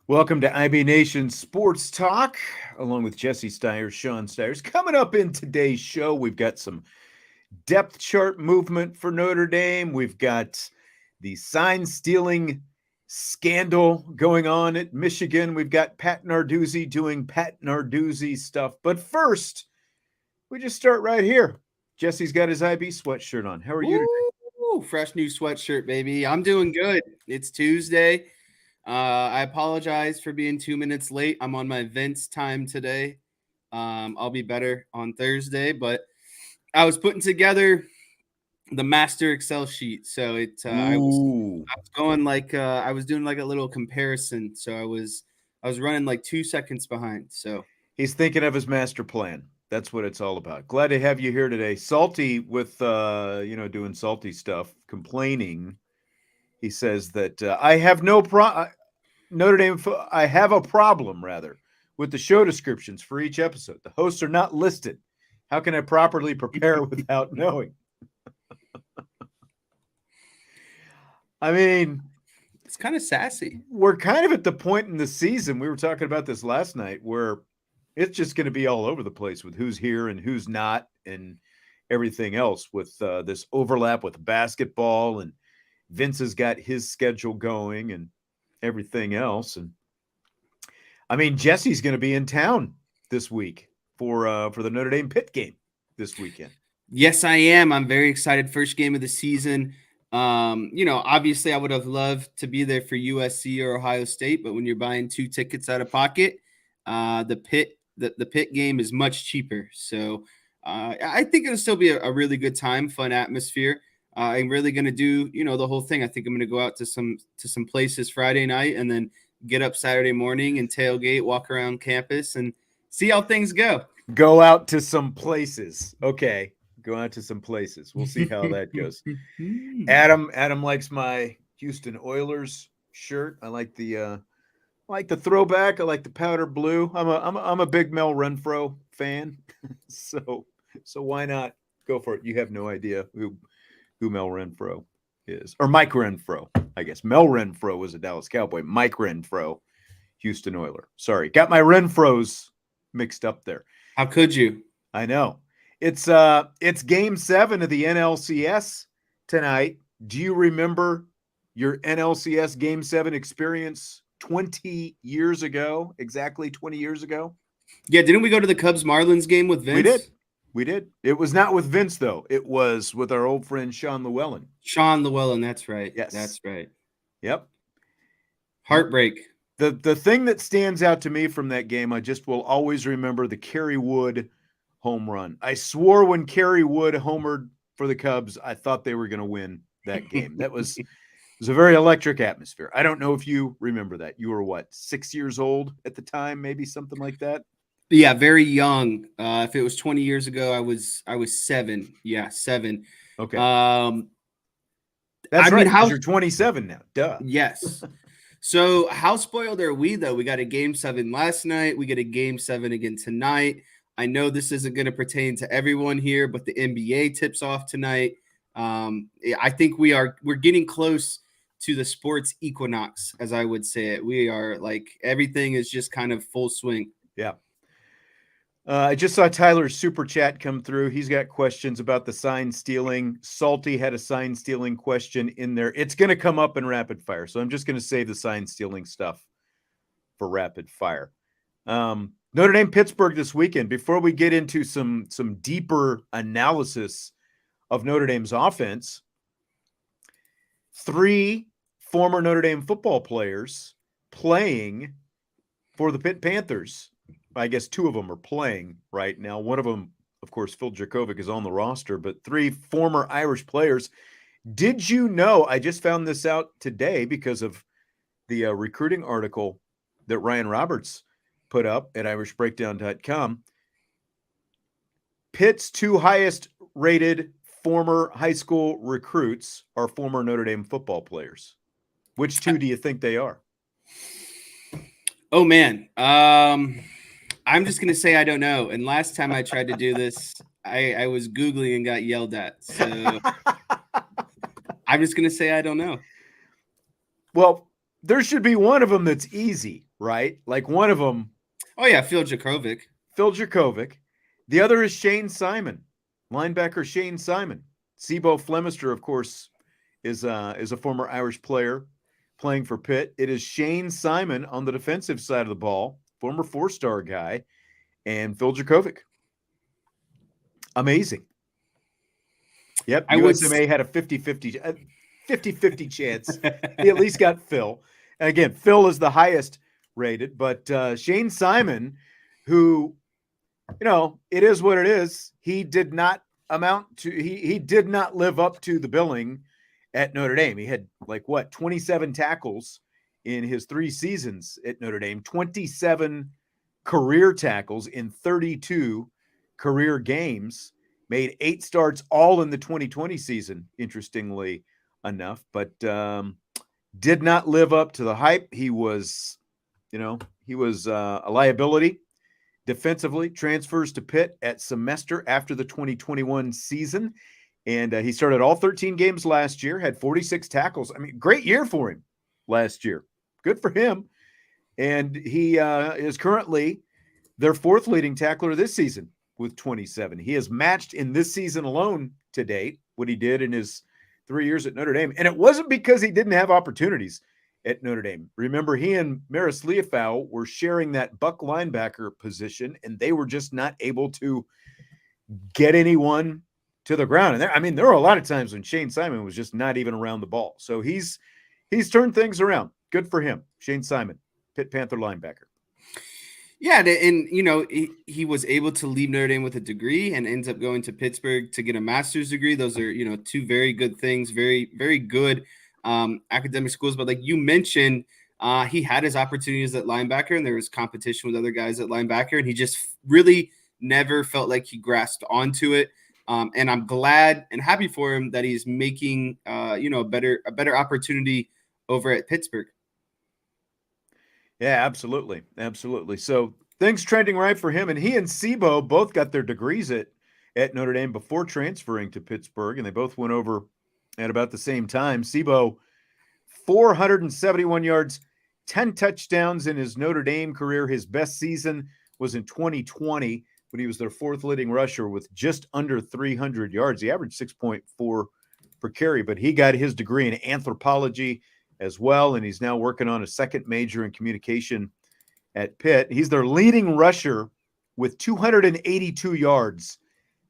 Welcome to IB Nation Sports Talk, along with Jesse Stiers, Sean Stiers. Coming up in today's show, we've got some depth chart movement for Notre Dame. We've got the sign-stealing scandal going on at Michigan. We've got Pat Narduzzi doing Pat Narduzzi stuff. But first, we just start right here. Jesse's got his IB sweatshirt on. How are you today? Ooh, fresh new sweatshirt, baby. I'm doing good. It's Tuesday. I apologize for being 2 minutes late. I'm on my Vince time today. I'll be better on Thursday, but I was putting together the master Excel sheet. So I was going like I was doing like a little comparison. So I was running like 2 seconds behind. So he's thinking of his master plan. That's what it's all about. Glad to have you here today. Salty with doing salty stuff, complaining. He says that I have Notre Dame. I have a problem, rather, with the show descriptions for each episode. The hosts are not listed. How can I properly prepare without knowing? I mean, it's kind of sassy. We're kind of at the point in the season, we were talking about this last night, where it's just going to be all over the place with who's here and who's not and everything else with this overlap with basketball, and Vince has got his schedule going and everything else. And I mean, Jesse's going to be in town this week for the Notre Dame Pitt game this weekend. Yes, I am. I'm very excited. First game of the season. Obviously I would have loved to be there for USC or Ohio State, but when you're buying 2 tickets out of pocket, the Pitt game is much cheaper. So I think it'll still be a really good time, fun atmosphere. I'm really going to do, the whole thing. I think I'm going to go out to some places Friday night and then get up Saturday morning and tailgate, walk around campus and see how things go. Go out to some places. Okay. Go out to some places. We'll see how that goes. Adam likes my Houston Oilers shirt. I like the throwback. I like the powder blue. I'm a big Mel Renfro fan. so why not go for it? You have no idea who Mel Renfro is, or Mike Renfro, I guess. Mel Renfro was a Dallas Cowboy. Mike Renfro, Houston Oiler. Sorry, got my Renfros mixed up there. How could you? I know. It's game 7 of the NLCS tonight. Do you remember your NLCS game 7 experience 20 years ago? Exactly 20 years ago? Yeah, didn't we go to the Cubs-Marlins game with Vince? We did. It was not with Vince, though. It was with our old friend Sean Llewellyn. Sean Llewellyn, that's right. Yes. That's right. Yep. Heartbreak. The thing that stands out to me from that game, I just will always remember the Kerry Wood home run. I swore when Kerry Wood homered for the Cubs, I thought they were going to win that game. It was a very electric atmosphere. I don't know if you remember that. You were what, 6 years old at the time, maybe something like that? Yeah, very young. If it was 20 years ago, I was 7. Yeah, 7. Okay. That's right. Because you're 27 now. Duh. Yes. So how spoiled are we, though? We got a game 7 last night. We get a game 7 again tonight. I know this isn't going to pertain to everyone here, but the NBA tips off tonight. I think we're getting close to the sports equinox, as I would say it. We are like, everything is just kind of full swing. Yeah. I just saw Tyler's super chat come through. He's got questions about the sign stealing. Salty had a sign stealing question in there. It's going to come up in rapid fire. So I'm just going to save the sign stealing stuff for rapid fire. Notre Dame Pittsburgh this weekend. Before we get into some deeper analysis of Notre Dame's offense, 3 former Notre Dame football players playing for the Pitt Panthers. I guess 2 of them are playing right now. One of them, of course, Phil Jurkovec is on the roster, but 3 former Irish players. Did you know, I just found this out today because of the recruiting article that Ryan Roberts put up at irishbreakdown.com. Pitt's two highest rated former high school recruits are former Notre Dame football players. Which two do you think they are? Oh man. I'm just gonna say I don't know. And last time I tried to do this, I was Googling and got yelled at. So I'm just gonna say I don't know. Well, there should be one of them that's easy, right? Like one of them. Oh yeah, Phil Jurkovec. Phil Jurkovec. The other is Shayne Simon, linebacker Shayne Simon. Sibo Flemister, of course, is a former Irish player playing for Pitt. It is Shayne Simon on the defensive side of the ball, former four-star guy, and Phil Jurkovec. Amazing. Yep, USMA had a 50-50 chance. He at least got Phil. And again, Phil is the highest rated, but Shayne Simon, who, it is what it is. He did not he did not live up to the billing at Notre Dame. He had 27 tackles in his 3 seasons at Notre Dame, 27 career tackles in 32 career games, made 8 starts all in the 2020 season, interestingly enough, but did not live up to the hype. He was, a liability defensively, transfers to Pitt at semester after the 2021 season. And he started all 13 games last year, had 46 tackles. I mean, great year for him last year. Good for him. And he is currently their 4th leading tackler this season with 27. He has matched in this season alone to date what he did in his 3 years at Notre Dame. And it wasn't because he didn't have opportunities at Notre Dame. Remember, he and Maris Liufau were sharing that buck linebacker position, and they were just not able to get anyone to the ground. And there were a lot of times when Shayne Simon was just not even around the ball. So he's turned things around. Good for him. Shayne Simon, Pitt Panther linebacker. Yeah, and he was able to leave Notre Dame with a degree and ends up going to Pittsburgh to get a master's degree. Those are 2 very good things, very, very good academic schools. But like you mentioned, he had his opportunities at linebacker, and there was competition with other guys at linebacker, and he just really never felt like he grasped onto it. And I'm glad and happy for him that he's making a better opportunity over at Pittsburgh. Yeah, absolutely. So things trending right for him. And he and Sibo both got their degrees at Notre Dame before transferring to Pittsburgh, and they both went over at about the same time. Sibo, 471 yards, 10 touchdowns in his Notre Dame career. His best season was in 2020 when he was their 4th leading rusher with just under 300 yards. He averaged 6.4 per carry, but he got his degree in anthropology as well, and he's now working on a second major in communication at Pitt. He's their leading rusher with 282 yards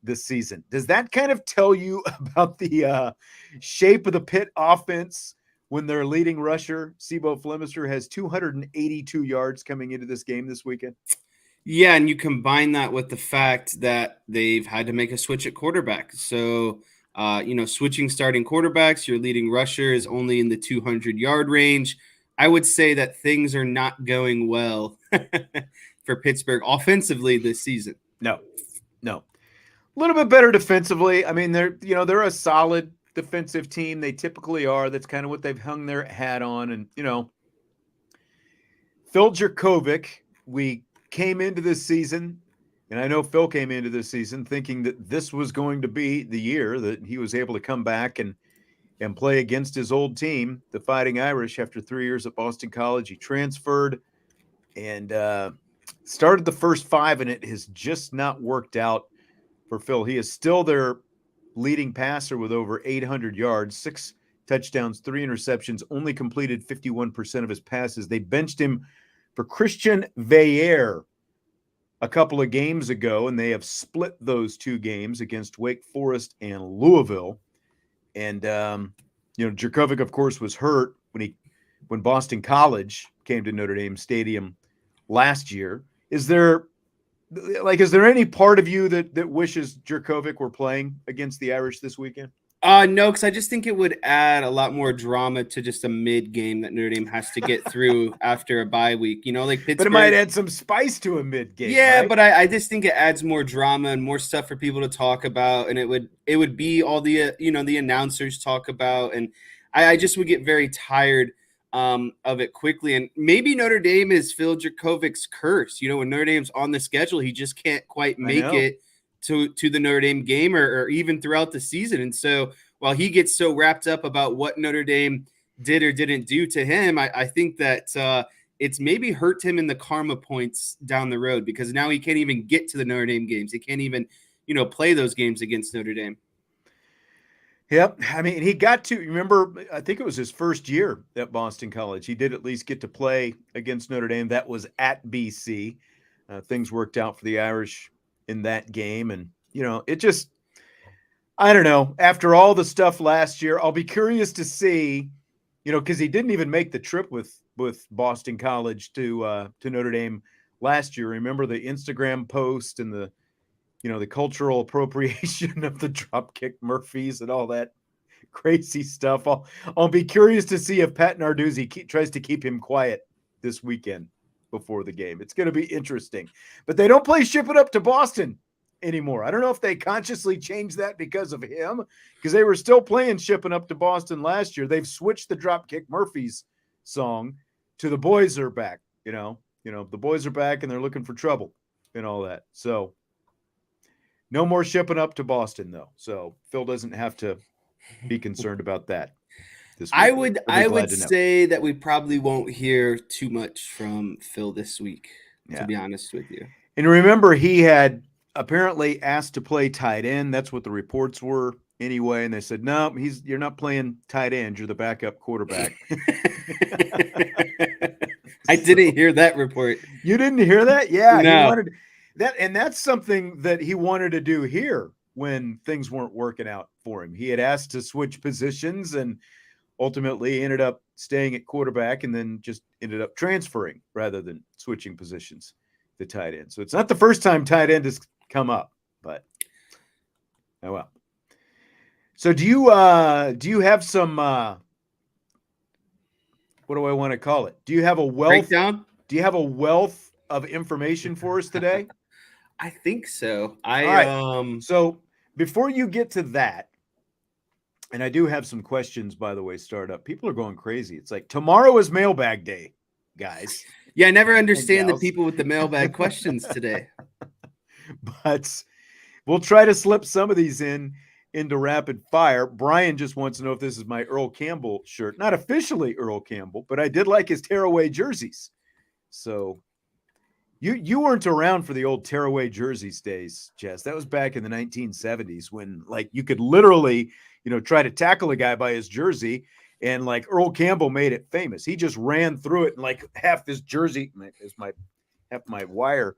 this season. Does that kind of tell you about the shape of the Pitt offense when their leading rusher, Sibo Flemister, has 282 yards coming into this game this weekend? Yeah, and you combine that with the fact that they've had to make a switch at quarterback. So switching starting quarterbacks, your leading rusher is only in the 200-yard range. I would say that things are not going well for Pittsburgh offensively this season. No. A little bit better defensively. I mean, they're a solid defensive team. They typically are. That's kind of what they've hung their hat on. And, Phil Jurkovec, we came into this season, and I know Phil came into this season thinking that this was going to be the year that he was able to come back and play against his old team, the Fighting Irish, after 3 years at Boston College. He transferred and started the first 5, and it has just not worked out for Phil. He is still their leading passer with over 800 yards, 6 touchdowns, 3 interceptions, only completed 51% of his passes. They benched him for Christian Veillere a couple of games ago, and they have split those 2 games against Wake Forest and Louisville. And Jurkovec, of course, was hurt when Boston College came to Notre Dame Stadium last year. Is there any part of you that wishes Jurkovec were playing against the Irish this weekend? No, because I just think it would add a lot more drama to just a mid game that Notre Dame has to get through after a bye week. Like Pittsburgh. But it might add some spice to a mid game. Yeah, right? but I just think it adds more drama and more stuff for people to talk about, and it would be all the the announcers talk about, and I just would get very tired of it quickly. And maybe Notre Dame is Phil Jurkovec's curse. When Notre Dame's on the schedule, he just can't quite make it to the Notre Dame game or even throughout the season. And so while he gets so wrapped up about what Notre Dame did or didn't do to him, I think that it's maybe hurt him in the karma points down the road, because now he can't even get to the Notre Dame games. He can't even, play those games against Notre Dame. Yep. I mean, he got to, remember, I think it was his first year at Boston College. He did at least get to play against Notre Dame. That was at BC. Things worked out for the Irish in that game. And, it just, I don't know. After all the stuff last year, I'll be curious to see, because he didn't even make the trip with Boston College to Notre Dame last year. Remember the Instagram post and the cultural appropriation of the Dropkick Murphys and all that crazy stuff. I'll be curious to see if Pat Narduzzi tries to keep him quiet this weekend before the game. It's going to be interesting. But they don't play Ship It Up to Boston anymore. I don't know if they consciously changed that because of him, because they were still playing Shipping Up to Boston last year. They've switched the Dropkick Murphys song to The Boys Are Back. The boys are back and they're looking for trouble and all that. So no more Shipping Up to Boston, though. So Phil doesn't have to be concerned about that. I would say that we probably won't hear too much from Phil this week, to be honest with you. And remember, he had apparently asked to play tight end. That's what the reports were anyway. And they said, no, you're not playing tight end. You're the backup quarterback. I didn't hear that report. You didn't hear that? Yeah. No. He wanted that. And that's something that he wanted to do here when things weren't working out for him. He had asked to switch positions and ultimately ended up staying at quarterback and then just ended up transferring rather than switching positions to tight end. So it's not the first time tight end has come up, but oh well. So do you have some what do I want to call it? Do you have a wealth breakdown? Do you have a wealth of information for us today? I think so. All right. So before you get to that, and I do have some questions, by the way, startup. People are going crazy. It's like tomorrow is mailbag day, guys. Yeah, I never understand the people with the mailbag questions today. But we'll try to slip some of these into rapid fire. Brian just wants to know if this is my Earl Campbell shirt. Not officially Earl Campbell, but I did like his tearaway jerseys. So you weren't around for the old tearaway jerseys days, Jess. That was back in the 1970s when like you could literally, try to tackle a guy by his jersey. And like Earl Campbell made it famous. He just ran through it and like half this jersey, half my wire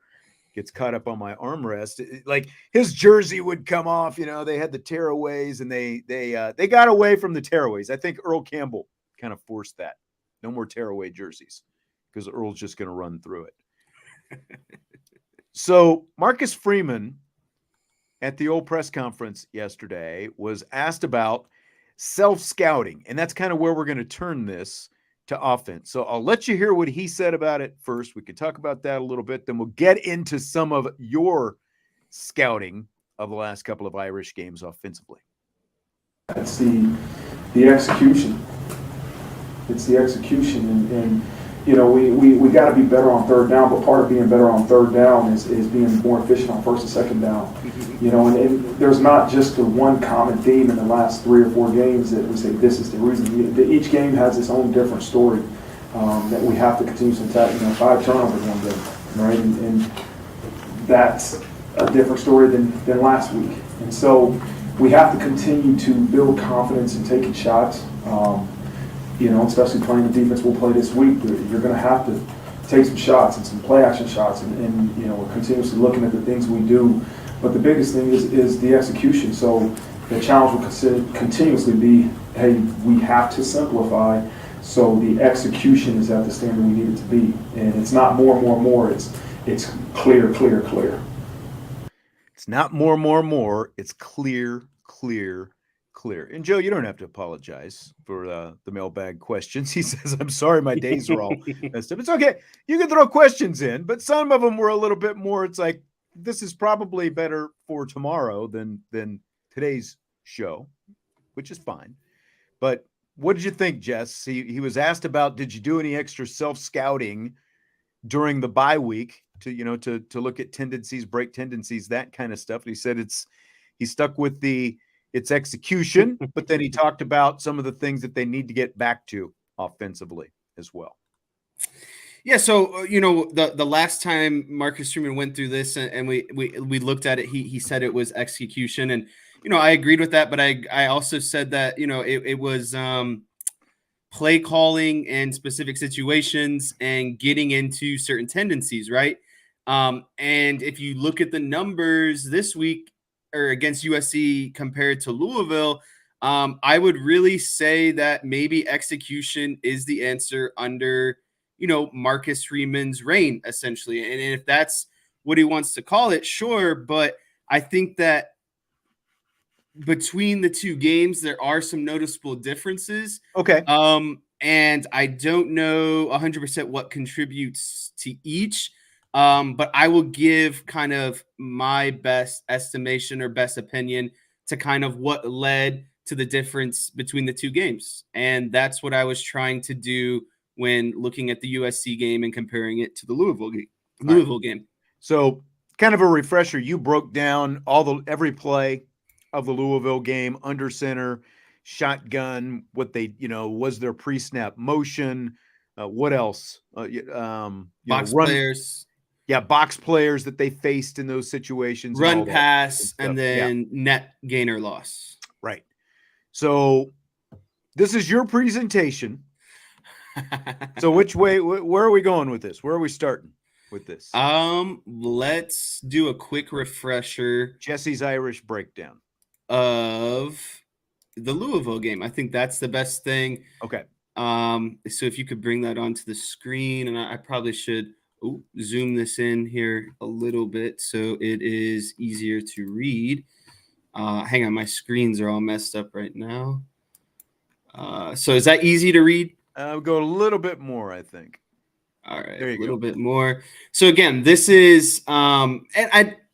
gets caught up on my armrest. Like his jersey would come off. They had the tearaways and they got away from the tearaways. I think Earl Campbell kind of forced that. No more tearaway jerseys because Earl's just going to run through it. So Marcus Freeman at the old press conference yesterday was asked about self-scouting, and that's kind of where we're going to turn this to offense. So I'll let you hear what he said about it first. We can talk about that a little bit. Then we'll get into some of your scouting of the last couple of Irish games offensively. It's the execution. It's the execution, and we got to be better on third down. But part of being better on third down is being more efficient on first and second down. And there's not just the one common theme in the last 3 or 4 games that we say this is the reason. Each game has its own different story that we have to continue to attack. 5 turnovers one game, right? And that's a different story than last week. And so we have to continue to build confidence in taking shots. Especially playing the defense we'll play this week, you're going to have to take some shots and some play action shots, and we're continuously looking at the things we do. But the biggest thing is the execution. So the challenge will continuously be, hey, we have to simplify so the execution is at the standard we need it to be. And it's not more. It's clear. It's not more. It's clear. clear. And Joe, you don't have to apologize for the mailbag questions. He says, I'm sorry, my days are all messed up. It's okay. You can throw questions in, but some of them were a little bit more. It's like, this is probably better for tomorrow than today's show, which is fine. But what did you think, Jess? He was asked about, did you do any extra self-scouting during the bye week to look at tendencies, break tendencies, that kind of stuff? And he said he stuck with its execution, but then he talked about some of the things that they need to get back to offensively as well. Yeah, so the last time Marcus Truman went through this and we looked at it, he said it was execution, and I agreed with that, but I also said that it was play calling in specific situations and getting into certain tendencies, right? And if you look at the numbers this week or against USC compared to Louisville, I would really say that maybe execution is the answer under Marcus Freeman's reign, essentially. And if that's what he wants to call it, sure. But I think that between the two games, there are some noticeable differences. Okay. And I don't know 100% what contributes to each. But I will give kind of my best estimation or best opinion to kind of what led to the difference between the two games. And that's what I was trying to do when looking at the USC game and comparing it to the Louisville game. So kind of a refresher, you broke down every play of the Louisville game, under center, shotgun, what they, was their pre-snap motion, what else? Box players. Yeah, box players that they faced in those situations. Run, pass, and then net gain or loss. Right. So this is your presentation. So where are we going with this? Where are we starting with this? Let's do a quick refresher. Jesse's Irish breakdown of the Louisville game. I think that's the best thing. Okay. So if you could bring that onto the screen, and I probably should zoom this in here a little bit so it is easier to read. Hang on, my screens are all messed up right now. So is that easy to read? I'll go a little bit more, I think. All right, a little bit more. So again, this is and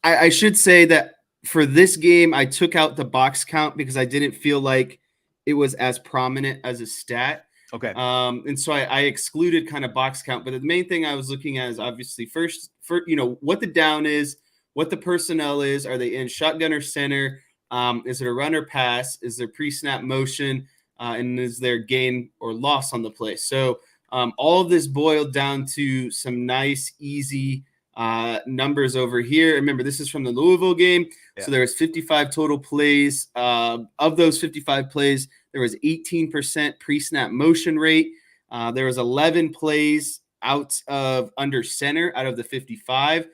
I should say that for this game, I took out the box count because I didn't feel like it was as prominent as a stat. Okay. And so I excluded kind of box count, but the main thing I was looking at is obviously first what the down is, what the personnel is. Are they in shotgun or center? Is it a run or pass? Is there pre-snap motion? And is there gain or loss on the play? So all of this boiled down to some nice, easy numbers over here. Remember, this is from the Louisville game. Yeah. So there was 55 total plays. Of those 55 plays, there was 18% pre-snap motion rate. There was 11 plays out of under center out of the 55.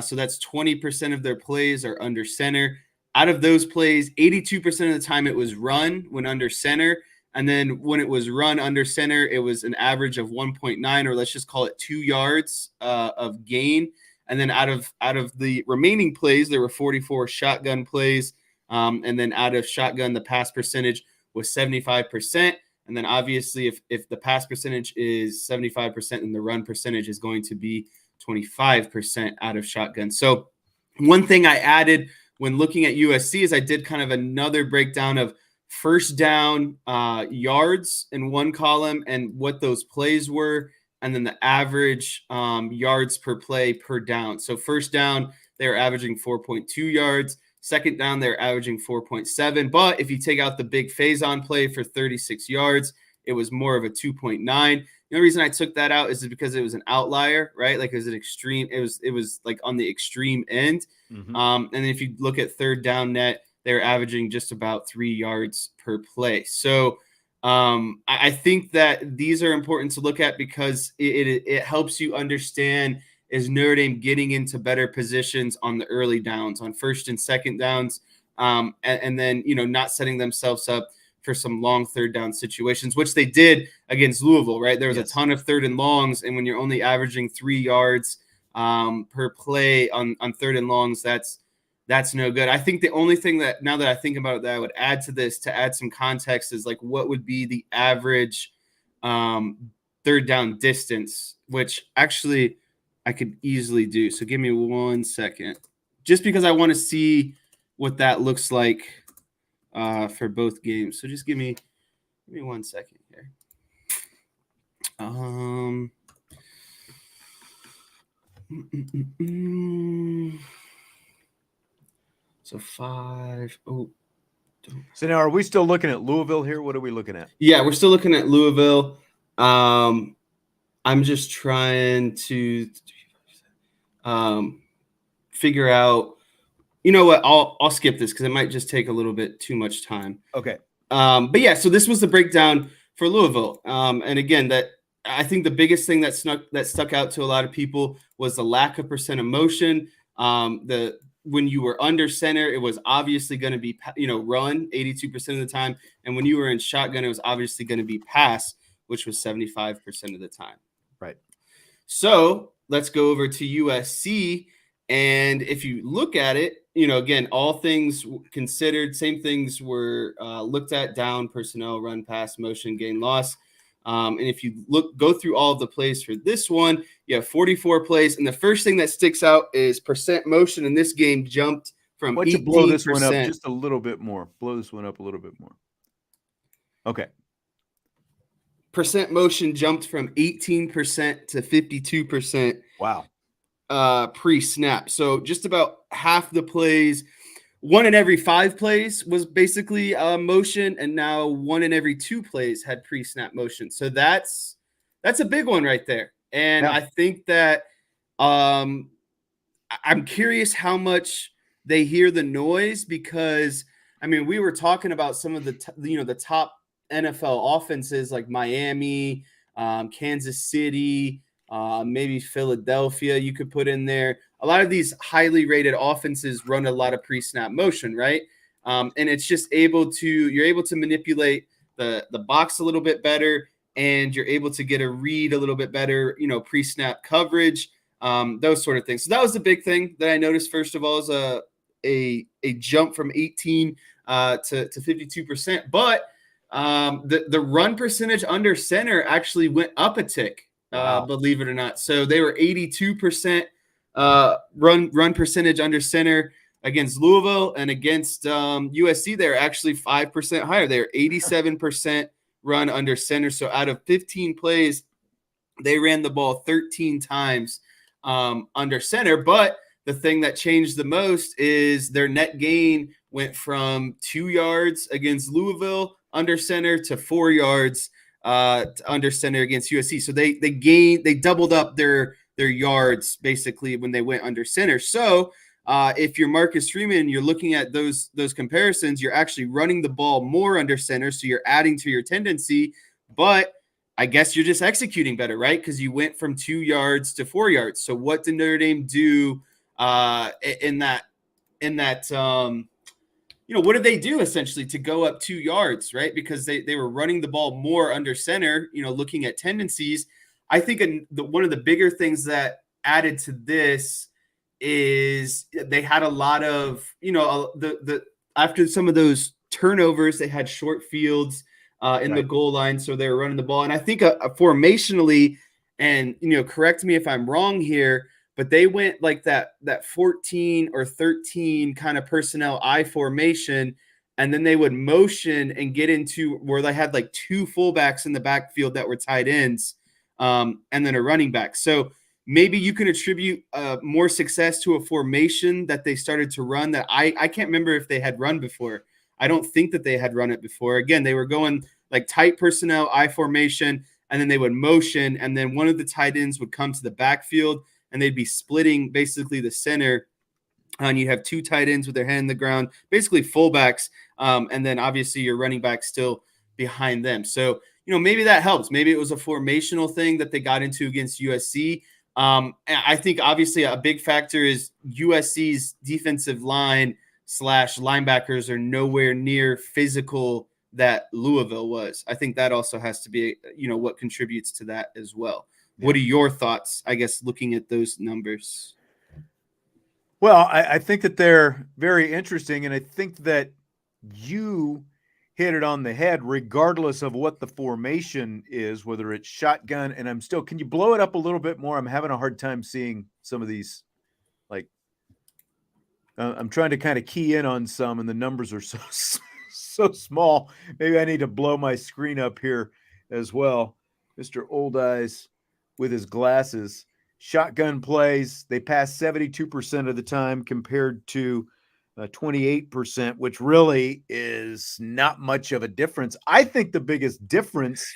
So that's 20% of their plays are under center. Out of those plays, 82% of the time it was run when under center. And then when it was run under center, it was an average of 1.9, or let's just call it 2 yards of gain. And then out of the remaining plays, there were 44 shotgun plays. And then out of shotgun, the pass percentage was 75%. And then obviously if the pass percentage is 75%, then the run percentage is going to be 25% out of shotgun. So one thing I added when looking at USC is I did kind of another breakdown of first down yards in one column and what those plays were, and then the average yards per play per down. So first down, they were averaging 4.2 yards. Second down, they're averaging 4.7. But if you take out the big phase-on play for 36 yards, it was more of a 2.9. The only reason I took that out is because it was an outlier, right? Like it was an extreme. It was like on the extreme end. Mm-hmm. And then if you look at third down net, they're averaging just about 3 yards per play. So I think that these are important to look at because it helps you understand, is Notre Dame getting into better positions on the early downs, on first and second downs, and then, not setting themselves up for some long third down situations, which they did against Louisville, right? There was a ton of third and longs, and when you're only averaging 3 yards per play on third and longs, that's That's no good. I think the only thing that, now that I think about it, that I would add to this to add some context is like what would be the average third down distance, which actually I could easily do. So give me 1 second, just because I want to see what that looks like for both games. So just give me 1 second here. So 5. Oh, So now, are we still looking at Louisville here? What are we looking at? yeah, we're still looking at Louisville. I'm just trying to figure out. You know what? I'll skip this because it might just take a little bit too much time. Okay. But yeah, so this was the breakdown for Louisville. And again, that I think the biggest thing that stuck out to a lot of people was the lack of percent of motion. When you were under center, it was obviously going to be, run 82% of the time. And when you were in shotgun, it was obviously going to be pass, which was 75% of the time. Right. So let's go over to USC. And if you look at it, again, all things considered, same things were looked at: down, personnel, run, pass, motion, gain, loss. And if you go through all of the plays for this one, you have 44 plays. And the first thing that sticks out is percent motion in this game jumped from 18%. Why don't you blow this one up just a little bit more? Blow this one up a little bit more. Okay. Percent motion jumped from 18% to 52%. Wow. Pre-snap. So just about half the plays, 1 in every 5 plays was basically motion, and now 1 in every 2 plays had pre-snap motion. So that's a big one right there. And yeah. I think that I'm curious how much they hear the noise, because we were talking about some of the the top NFL offenses like Miami, Kansas City, maybe Philadelphia you could put in there. A lot of these highly rated offenses run a lot of pre-snap motion, right? And it's just you're able to manipulate the box a little bit better, and you're able to get a read a little bit better, pre-snap coverage, those sort of things. So that was the big thing that I noticed, first of all, is a jump from 18 to 52%. But the run percentage under center actually went up a tick. Wow. Believe it or not. So they were 82% run percentage under center against Louisville, and against USC, they're actually 5% higher. They're 87% run under center. So out of 15 plays, they ran the ball 13 times under center. But the thing that changed the most is their net gain went from 2 yards against Louisville under center to 4 yards under center against USC. So they doubled up their yards basically when they went under center. So if you're Marcus Freeman, you're looking at those comparisons, you're actually running the ball more under center. So you're adding to your tendency, but I guess you're just executing better, right? Because you went from 2 yards to 4 yards. So what did Notre Dame do in that what did they do essentially to go up 2 yards, right? Because they were running the ball more under center, looking at tendencies. I think one of the bigger things that added to this is they had a lot of, after some of those turnovers, they had short fields in the goal line. So they were running the ball. And I think formationally, and, correct me if I'm wrong here, but they went like that 14 or 13 kind of personnel I formation, and then they would motion and get into where they had like 2 fullbacks in the backfield that were tight ends, and then a running back. So maybe you can attribute more success to a formation that they started to run that I can't remember if they had run before. I don't think that they had run it before. Again, they were going like tight personnel I formation, and then they would motion, and then one of the tight ends would come to the backfield, and they'd be splitting basically the center, and you'd have 2 tight ends with their hand in the ground, basically fullbacks, and then obviously your running back still behind them. So, maybe that helps. Maybe it was a formational thing that they got into against USC. I think obviously a big factor is USC's defensive line / linebackers are nowhere near physical that Louisville was. I think that also has to be, what contributes to that as well. What are your thoughts, I guess, looking at those numbers? Well, I think that they're very interesting, and I think that you hit it on the head, regardless of what the formation is, whether it's shotgun. And can you blow it up a little bit more? I'm having a hard time seeing some of these. Like, I'm trying to kind of key in on some, and the numbers are so small. Maybe I need to blow my screen up here as well. Mr. Old Eyes with his glasses. Shotgun plays, they pass 72% of the time compared to 28%, which really is not much of a difference. I think the biggest difference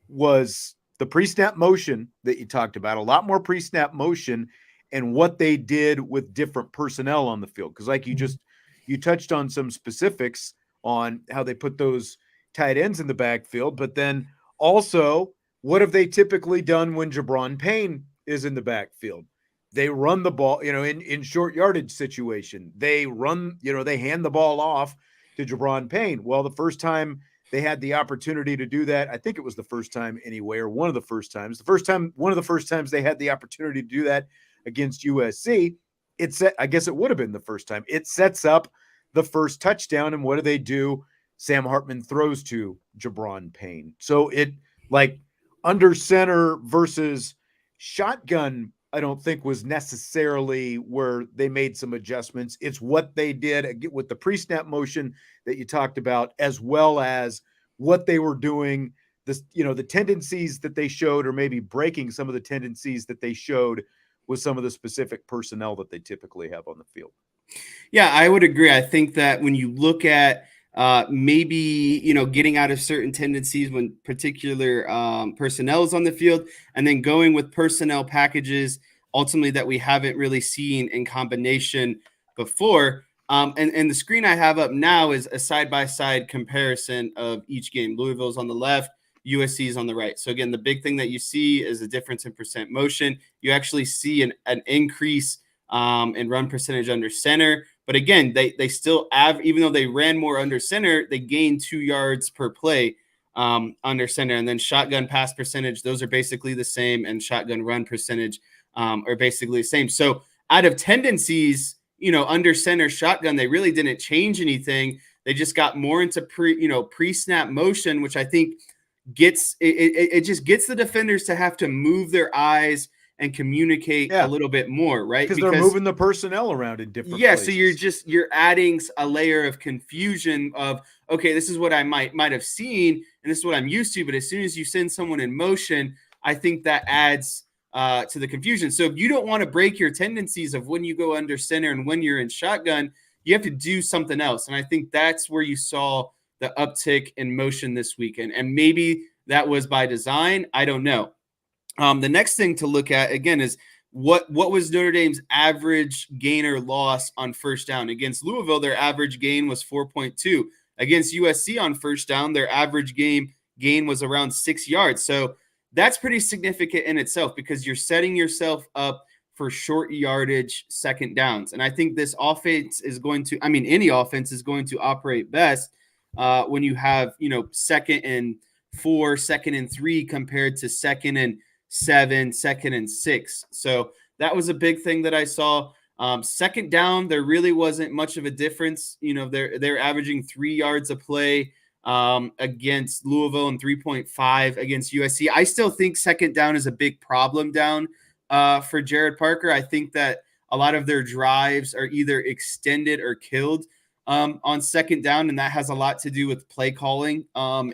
was the pre-snap motion that you talked about, a lot more pre-snap motion, and what they did with different personnel on the field. Because like you touched on some specifics on how they put those tight ends in the backfield, but then also what have they typically done when Jabron Payne is in the backfield? They run the ball, in short yardage situation. They run, they hand the ball off to Jabron Payne. Well, the first time they had the opportunity to do that, I think it was the first time anyway, or one of the first times. One of the first times they had the opportunity to do that against USC, I guess it would have been the first time. It sets up the first touchdown, and what do? Sam Hartman throws to Jabron Payne. So it, like, under center versus shotgun, I don't think was necessarily where they made some adjustments. It's what they did with the pre-snap motion that you talked about, as well as what they were doing, the tendencies that they showed, or maybe breaking some of the tendencies that they showed with some of the specific personnel that they typically have on the field. Yeah, I would agree. I think that when you look at maybe, getting out of certain tendencies when particular personnel is on the field, and then going with personnel packages ultimately that we haven't really seen in combination before. And the screen I have up now is a side-by-side comparison of each game. Louisville's on the left, USC is on the right. So again, the big thing that you see is a difference in percent motion. You actually see an increase in run percentage under center. But again, they still have, even though they ran more under center, they gained 2 yards per play under center. And then shotgun pass percentage, those are basically the same, and shotgun run percentage are basically the same. So out of tendencies, under center, shotgun, they really didn't change anything. They just got more into pre-snap motion, which I think it just gets the defenders to have to move their eyes and communicate a little bit more, right? Because they're moving the personnel around in different places. So you're adding a layer of confusion of, okay, this is what I might have seen, and this is what I'm used to, but as soon as you send someone in motion, I think that adds to the confusion. So if you don't want to break your tendencies of when you go under center and when you're in shotgun, you have to do something else. And I think that's where you saw the uptick in motion this weekend. And maybe that was by design. I don't know. The next thing to look at, again, is what was Notre Dame's average gain or loss on first down. Against Louisville, their average gain was 4.2. Against USC on first down, their average gain was around 6 yards. So that's pretty significant in itself, because you're setting yourself up for short yardage second downs. And I think this offense is any offense is going to operate best when you have, 2nd and 4, 2nd and 3 compared to 2nd and 7, 2nd and 6. So that was a big thing that I saw. Second down, there really wasn't much of a difference. They're averaging 3 yards a play against Louisville and 3.5 against USC. I still think second down is a big problem down for Jared Parker. I think that a lot of their drives are either extended or killed on second down, and that has a lot to do with play calling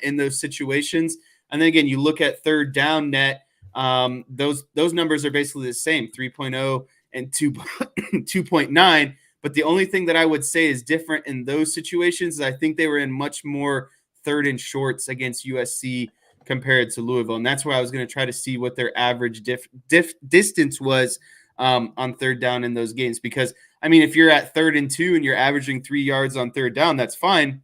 in those situations. And then again, you look at third down net, those numbers are basically the same, 3.0 and 2.9. But the only thing that I would say is different in those situations is I think they were in much more third and shorts against USC compared to Louisville. And that's where I was going to try to see what their average distance was on third down in those games. Because, if you're at 3rd and 2 and you're averaging 3 yards on third down, that's fine.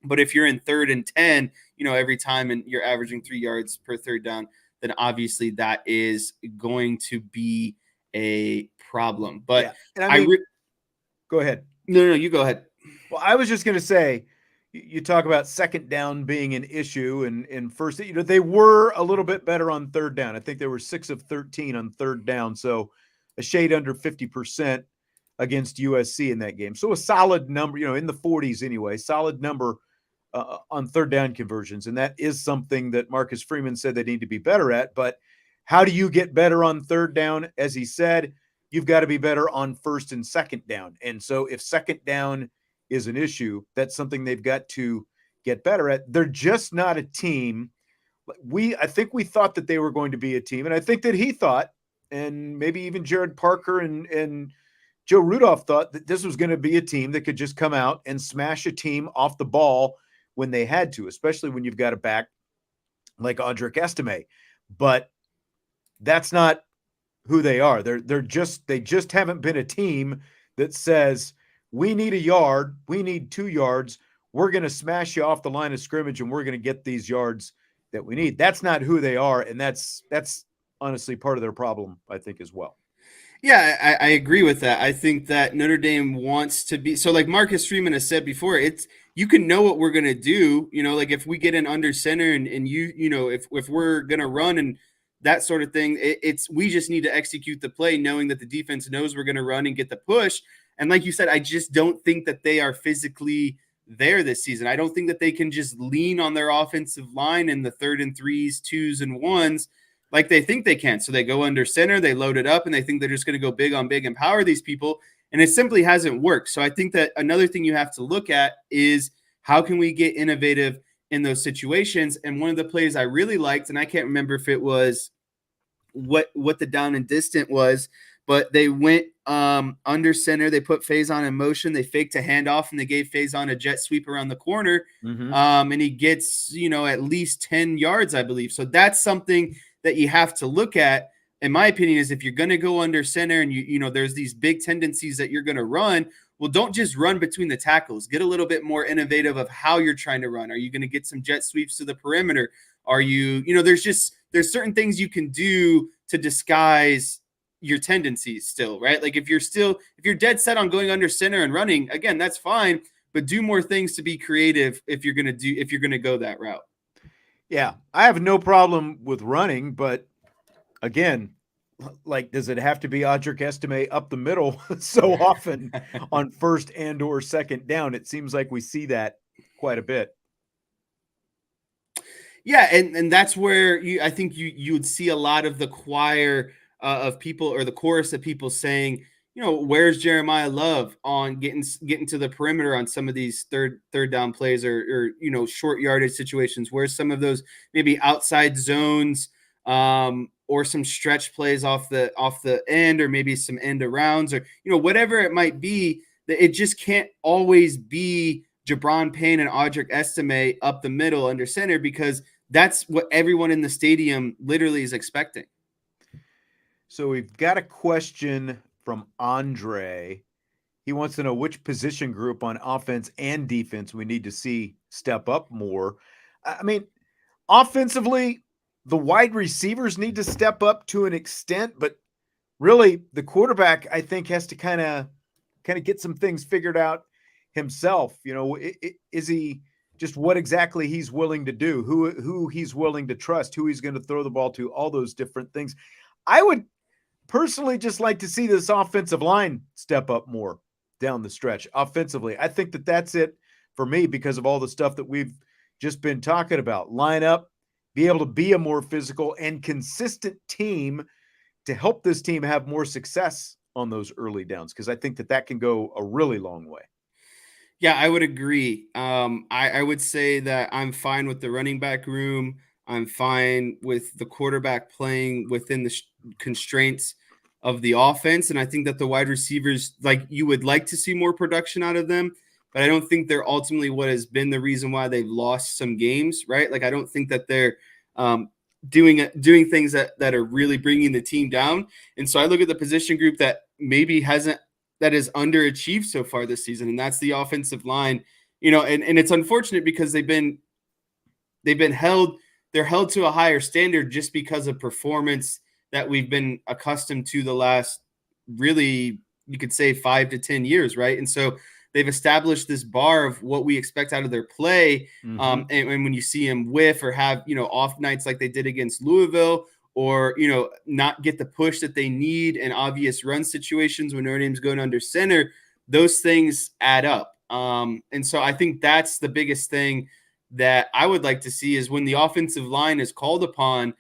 But if you're in 3rd and 10, every time and you're averaging 3 yards per third down, then obviously that is going to be a problem. But go ahead. No, you go ahead. Well, I was just going to say, you talk about second down being an issue, and first, they were a little bit better on third down. I think they were 6 of 13 on third down, so a shade under 50%. against USC in that game. So a solid number, in the 40s anyway, solid number on third down conversions. And that is something that Marcus Freeman said they need to be better at. But how do you get better on third down? As he said, you've got to be better on first and second down. And so if second down is an issue, that's something they've got to get better at. They're just not a team. I think we thought that they were going to be a team, and I think that he thought, and maybe even Jared Parker and Joe Rudolph thought that this was going to be a team that could just come out and smash a team off the ball when they had to, especially when you've got a back like Audric Estime. But that's not who they are. They just haven't been a team that says, we need a yard, we need 2 yards, we're going to smash you off the line of scrimmage and we're going to get these yards that we need. That's not who they are, and that's honestly part of their problem, I think, as well. Yeah, I agree with that. I think that Notre Dame wants to be – so like Marcus Freeman has said before, you can know what we're going to do. Like if we get an under center and if we're going to run and that sort of thing, we just need to execute the play knowing that the defense knows we're going to run and get the push. And like you said, I just don't think that they are physically there this season. I don't think that they can just lean on their offensive line in the 3rd and 3s, 2s and 1s like they think they can. So they go under center, they load it up, and they think they're just going to go big on big and power these people. And it simply hasn't worked. So I think that another thing you have to look at is how can we get innovative in those situations? And one of the plays I really liked, and I can't remember if it was what the down and distant was, but they went under center. They put Faison in motion. They faked a handoff, and they gave Faison a jet sweep around the corner. Mm-hmm. And he gets, at least 10 yards, I believe. So that's something that you have to look at, in my opinion, is if you're going to go under center and there's these big tendencies that you're going to run, well, don't just run between the tackles. Get a little bit more innovative of how you're trying to run. Are you going to get some jet sweeps to the perimeter? Are you, there's certain things you can do to disguise your tendencies still, right? Like if you're dead set on going under center and running, again, that's fine, but do more things to be creative if you're going to go that route. Yeah, I have no problem with running, but again, like, does it have to be Audric Estime up the middle so often on first and or second down? It seems like we see that quite a bit. Yeah, and that's where I think you would see a lot of the choir of people, or the chorus of people saying, where's Jeremiah Love on getting to the perimeter on some of these third down plays or short yardage situations? Where's some of those maybe outside zones or some stretch plays off the end, or maybe some end arounds, or whatever it might be? It just can't always be Jabron Payne and Audric Estime up the middle under center, because that's what everyone in the stadium literally is expecting. So we've got a question from Andre. He wants to know which position group on offense and defense we need to see step up more. I mean, offensively, the wide receivers need to step up to an extent, but really the quarterback, I think, has to kind of get some things figured out himself. Is he just what exactly he's willing to do, who he's willing to trust, who he's going to throw the ball to, all those different things. I would personally just like to see this offensive line step up more down the stretch offensively. I think that that's it for me because of all the stuff that we've just been talking about. Line up, be able to be a more physical and consistent team to help this team have more success on those early downs, because I think that can go a really long way. Yeah, I would agree. I would say that I'm fine with the running back room. I'm fine with the quarterback playing within the constraints of the offense. And I think that the wide receivers, like, you would like to see more production out of them, but I don't think they're ultimately what has been the reason why they've lost some games, right? Like, I don't think that they're doing things that are really bringing the team down. And so I look at the position group that maybe that is underachieved so far this season, and that's the offensive line. And it's unfortunate because they've been held to a higher standard just because of performance that we've been accustomed to the last, really, you could say 5 to 10 years, right? And so they've established this bar of what we expect out of their play. Mm-hmm. And when you see them whiff or have, off nights like they did against Louisville, or, not get the push that they need in obvious run situations when Notre Dame's going under center, those things add up. And so I think that's the biggest thing that I would like to see is when the offensive line is called upon,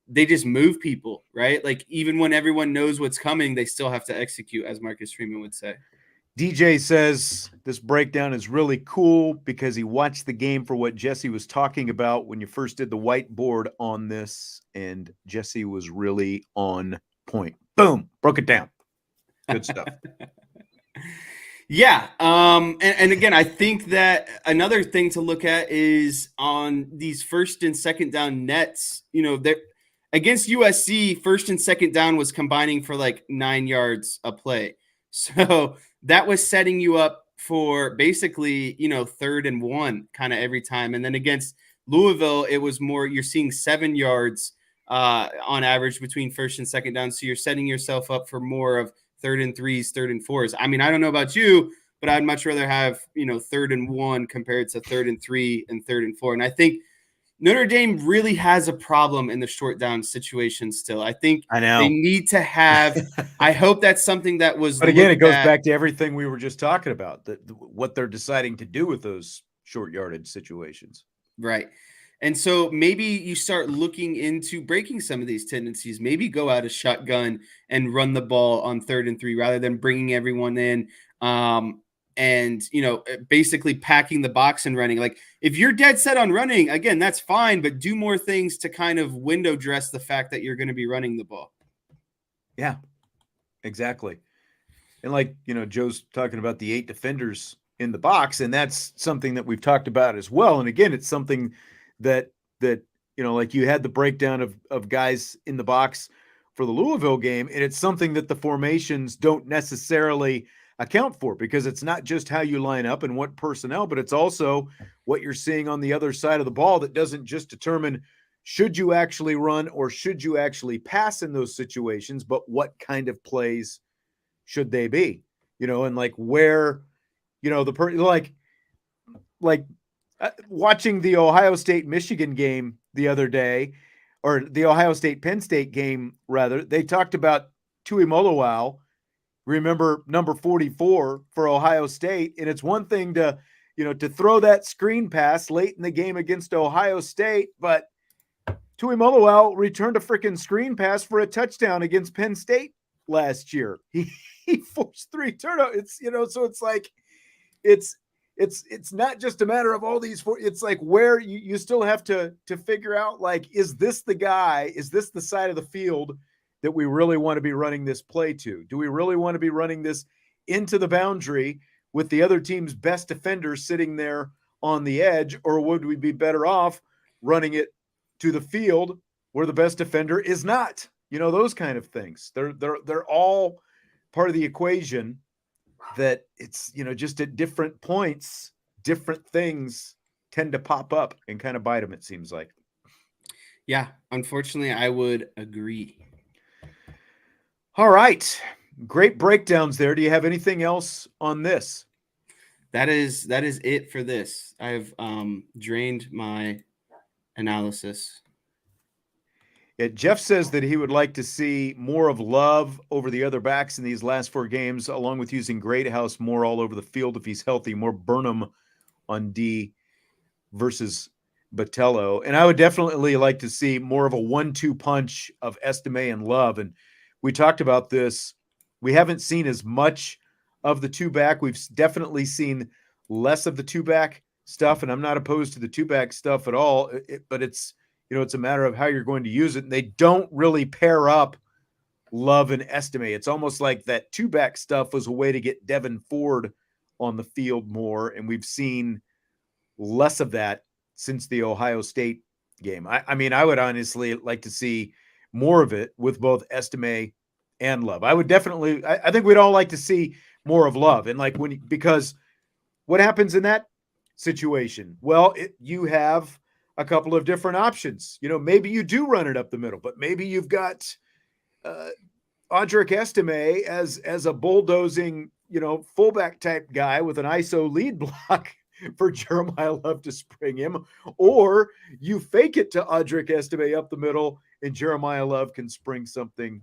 they just move people, right? Like even when everyone knows what's coming, they still have to execute, as Marcus Freeman would say. DJ says this breakdown is really cool because he watched the game for what Jesse was talking about when you first did the whiteboard on this, and Jesse was really on point. Boom, broke it down. Good stuff. Yeah. And again, I think that another thing to look at is on these first and second down nets, against USC, first and second down was combining for like 9 yards a play. So that was setting you up for basically, 3rd and 1 kind of every time. And then against Louisville, it was more, you're seeing 7 yards on average between first and second down. So you're setting yourself up for more of 3rd and 3s, 3rd and 4s. I mean, I don't know about you, but I'd much rather have, 3rd and 1 compared to 3rd and 3 and 3rd and 4. And I think Notre Dame really has a problem in the short down situation still. I think they need to have – I hope that's something that was – But again, it goes back to everything we were just talking about, what they're deciding to do with those short yardage situations. Right. And so maybe you start looking into breaking some of these tendencies. Maybe go out a shotgun and run the ball on 3rd and 3 rather than bringing everyone in and, basically packing the box and running. Like if you're dead set on running, again, that's fine, but do more things to kind of window dress the fact that you're going to be running the ball. Yeah, exactly. And like, Joe's talking about the 8 defenders in the box, and that's something that we've talked about as well. And again, it's something that like you had the breakdown of guys in the box for the Louisville game, and it's something that the formations don't necessarily account for, because it's not just how you line up and what personnel, but it's also what you're seeing on the other side of the ball that doesn't just determine should you actually run or should you actually pass in those situations, but what kind of plays should they be, and like where, watching the Ohio State Michigan game the other day, or the Ohio State Penn State game rather, they talked about Tuimoloau, remember number 44 for Ohio State. And it's one thing to throw that screen pass late in the game against Ohio State, but Tuimoloau returned a freaking screen pass for a touchdown against Penn State last year. He forced 3 turnovers. So it's like, it's not just a matter of all these it's like where you still have to figure out, like, is this the guy, is this the side of the field that we really want to be running this play to? Do we really want to be running this into the boundary with the other team's best defender sitting there on the edge, or would we be better off running it to the field where the best defender is not? Those kind of things. They're all part of the equation that it's, just at different points, different things tend to pop up and kind of bite them, it seems like. Yeah, unfortunately, I would agree. All right. Great breakdowns there. Do you have anything else on this? That is it for this. I've drained my analysis. Yeah, Jeff says that he would like to see more of Love over the other backs in these last 4 games, along with using Greathouse more all over the field if he's healthy, more Burnham on D versus Botello. And I would definitely like to see more of a 1-2 punch of Estime and Love. And we talked about this. We haven't seen as much of the 2-back. We've definitely seen less of the 2-back stuff, and I'm not opposed to the 2-back stuff at all. But it's, it's a matter of how you're going to use it. And they don't really pair up Love and Estime. It's almost like that 2-back stuff was a way to get Devin Ford on the field more, and we've seen less of that since the Ohio State game. I mean, I would honestly like to see more of it with both Estime and Love. I would definitely, I think we'd all like to see more of Love. And like because what happens in that situation? Well, you have a couple of different options. Maybe you do run it up the middle, but maybe you've got Audric Estime as a bulldozing, fullback type guy with an ISO lead block for Jeremiah Love to spring him, or you fake it to Audric Estime up the middle, and Jeremiah Love can spring something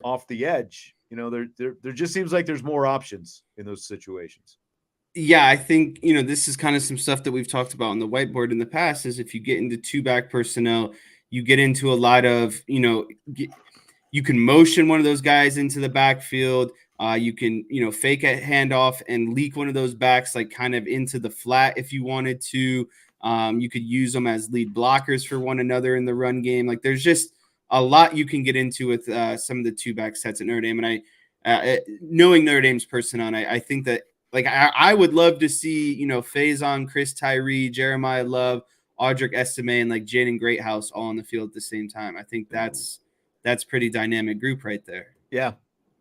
off the edge. There just seems like there's more options in those situations. Yeah, I think, this is kind of some stuff that we've talked about on the whiteboard in the past, is if you get into two-back personnel, you get into a lot of, you can motion one of those guys into the backfield. You can, fake a handoff and leak one of those backs, like kind of into the flat if you wanted to. You could use them as lead blockers for one another in the run game. Like, there's just a lot you can get into with some of the two-back sets at Notre Dame. And knowing Notre Dame's personnel, I think that, like, I would love to see, Faison, Chris Tyree, Jeremiah Love, Audric Estime, and like Jaden Greathouse all on the field at the same time. I think that's pretty dynamic group right there. Yeah,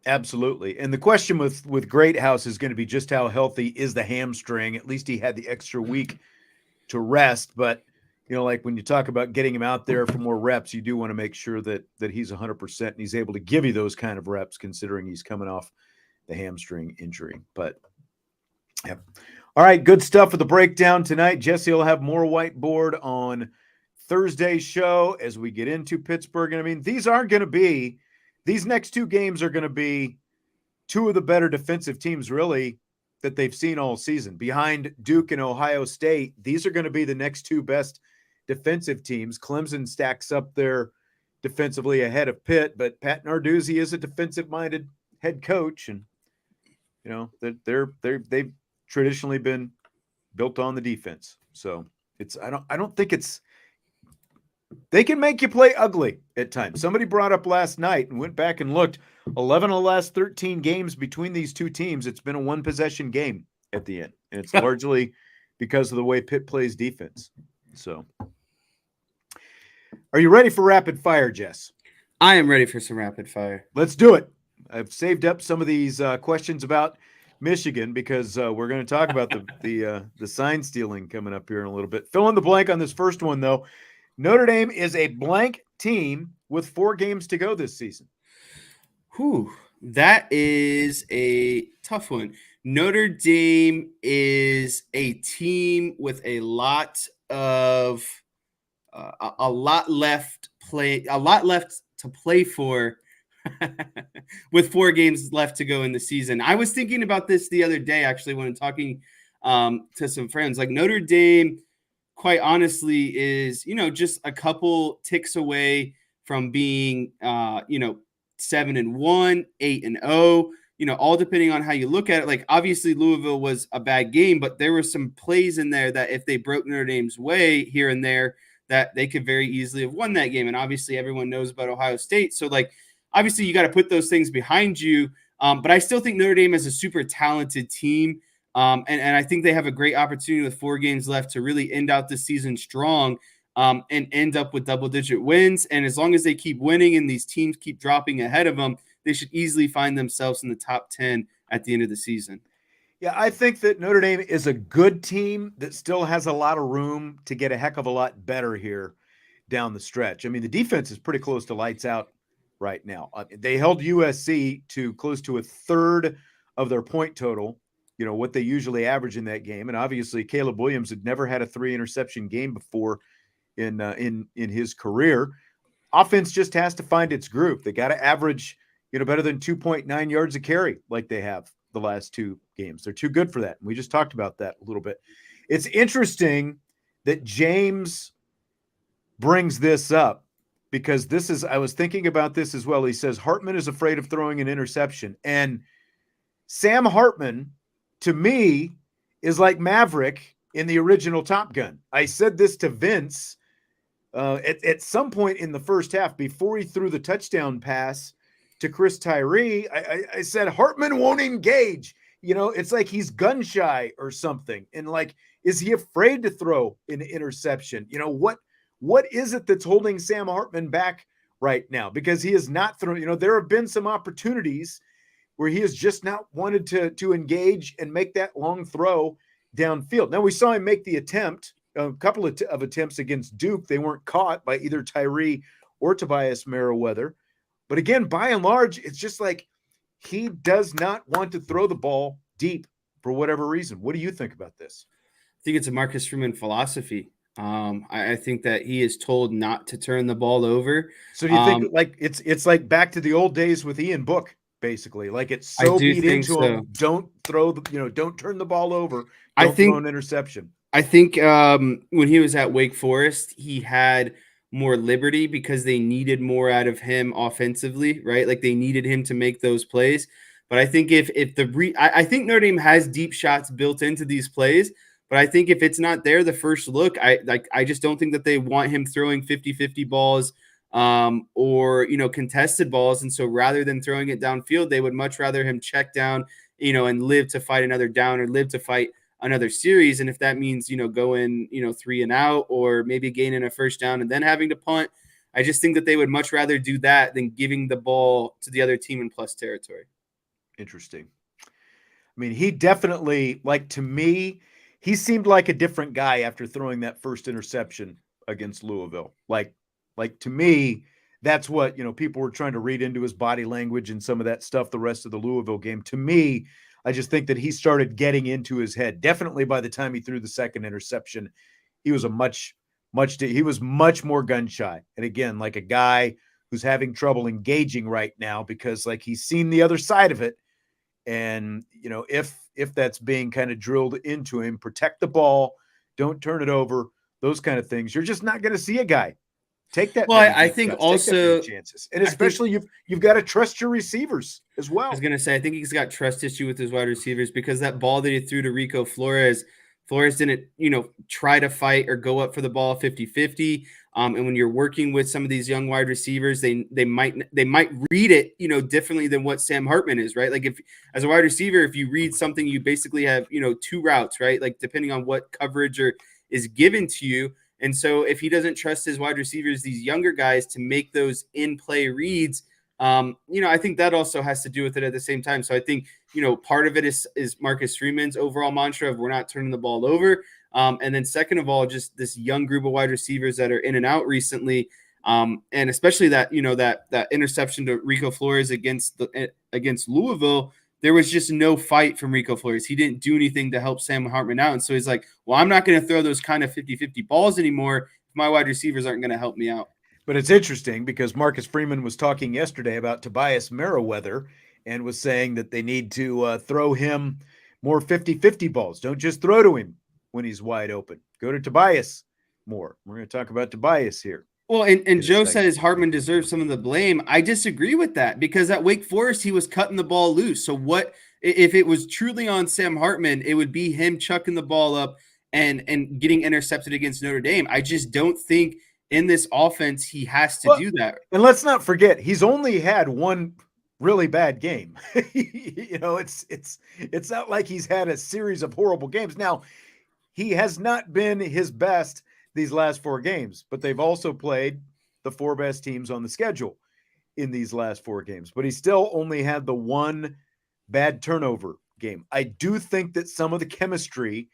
absolutely. And the question with Greathouse is going to be just how healthy is the hamstring. At least he had the extra week to rest. But, like when you talk about getting him out there for more reps, you do want to make sure that he's 100% and he's able to give you those kind of reps, considering he's coming off the hamstring injury. But, yeah. All right, good stuff for the breakdown tonight. Jesse will have more whiteboard on Thursday's show as we get into Pittsburgh. And I mean, these next two games are going to be two of the better defensive teams, really, that they've seen all season. Behind Duke and Ohio State, these are going to be the next two best defensive teams. Clemson stacks up there defensively ahead of Pitt, but Pat Narduzzi is a defensive-minded head coach, and they've traditionally been built on the defense. So I don't think they can make you play ugly at times. Somebody brought up last night and went back and looked, 11 of the last 13 games between these two teams, it's been a one-possession game at the end. And it's largely because of the way Pitt plays defense. So are you ready for rapid fire, Jess? I am ready for some rapid fire. Let's do it. I've saved up some of these questions about Michigan because we're going to talk about the sign stealing coming up here in a little bit. Fill in the blank on this first one, though. Notre Dame is a blank team with 4 games to go this season. Whew, that is a tough one. Notre Dame is a team with a lot left to play for with 4 games left to go in the season. I was thinking about this the other day, actually, when talking to some friends. Like, Notre Dame, quite honestly, is, just a couple ticks away from being, 7-1, 8-0, all depending on how you look at it. Like, obviously Louisville was a bad game, but there were some plays in there that if they broke Notre Dame's way here and there, that they could very easily have won that game. And obviously everyone knows about Ohio State. So, like, obviously you got to put those things behind you. But I still think Notre Dame is a super talented team. And I think they have a great opportunity with 4 games left to really end out the season strong and end up with double-digit wins. And as long as they keep winning and these teams keep dropping ahead of them, they should easily find themselves in the top 10 at the end of the season. Yeah, I think that Notre Dame is a good team that still has a lot of room to get a heck of a lot better here down the stretch. I mean, the defense is pretty close to lights out right now. They held USC to close to a third of their point total, what they usually average in that game. And obviously Caleb Williams had never had a 3-interception game before in his career. Offense just has to find its groove. They got to average, better than 2.9 yards a carry like they have the last 2 games. They're too good for that. We just talked about that a little bit. It's interesting that James brings this up because I was thinking about this as well. He says Hartman is afraid of throwing an interception. And Sam Hartman, to me, is like Maverick in the original Top Gun. I said this to Vince at some point in the first half before he threw the touchdown pass to Chris Tyree. I said, Hartman won't engage. It's like he's gun shy or something. And like, is he afraid to throw an interception? What is it that's holding Sam Hartman back right now? Because he has not thrown, there have been some opportunities where he has just not wanted to engage and make that long throw downfield. Now we saw him make the attempt, a couple of attempts against Duke. They weren't caught by either Tyree or Tobias Merriweather. But again, by and large, it's just like he does not want to throw the ball deep for whatever reason. What do you think about this? think it's a Marcus Freeman philosophy. I think that he is told not to turn the ball over. So do you think like it's like back to the old days with Ian Book, basically? Like it's so do beat think into so. him, don't throw the, don't turn the ball over, I don't throw think an interception. I think when he was at Wake Forest, he had more liberty because they needed more out of him offensively, right? Like they needed him to make those plays. But I think I think Notre Dame has deep shots built into these plays. But I think if it's not there the first look, I just don't think that they want him throwing 50-50 balls or contested balls. And so rather than throwing it downfield, they would much rather him check down, and live to fight another down or live to fight another series. And if that means, going, 3 and out or maybe gaining a first down and then having to punt, I just think that they would much rather do that than giving the ball to the other team in plus territory. Interesting. I mean, he definitely, like, to me, he seemed like a different guy after throwing that first interception against Louisville. Like to me, that's what, people were trying to read into his body language and some of that stuff the rest of the Louisville game. To me, I just think that he started getting into his head. Definitely by the time he threw the second interception, he was he was much more gun shy. And again, like a guy who's having trouble engaging right now because like he's seen the other side of it. And, if that's being kind of drilled into him, protect the ball, don't turn it over, those kind of things, you're just not going to see a guy take that. Well, I think also chances, and especially you've got to trust your receivers as well. I was going to say, I think he's got trust issue with his wide receivers because that ball that he threw to Rico Flores didn't, try to fight or go up for the ball 50-50. And when you're working with some of these young wide receivers, they might read it, differently than what Sam Hartman is, right? Like if as a wide receiver, if you read something, you basically have, 2 routes, right? Like depending on what coverage is given to you. And so if he doesn't trust his wide receivers, these younger guys, to make those in-play reads, I think that also has to do with it at the same time. So I think, part of it is Marcus Freeman's overall mantra of we're not turning the ball over. And then second of all, just this young group of wide receivers that are in and out recently. And especially that, that interception to Rico Flores against Louisville, there was just no fight from Rico Flores. He didn't do anything to help Sam Hartman out. And so he's like, well, I'm not going to throw those kind of 50-50 balls anymore if my wide receivers aren't going to help me out. But it's interesting because Marcus Freeman was talking yesterday about Tobias Merriweather and was saying that they need to throw him more 50-50 balls. Don't just throw to him when he's wide open. Go to Tobias more. We're going to talk about Tobias here. Well, and Joe says Hartman deserves some of the blame. I disagree with that because at Wake Forest, he was cutting the ball loose. So what if it was truly on Sam Hartman, it would be him chucking the ball up and getting intercepted against Notre Dame. I just don't think in this offense he has to do that. And let's not forget, he's only had one really bad game. It's not like he's had a series of horrible games. Now, he has not been his best these last 4 games, but they've also played the 4 best teams on the schedule in these last 4 games. But he still only had the one bad turnover game. I do think that some of the chemistry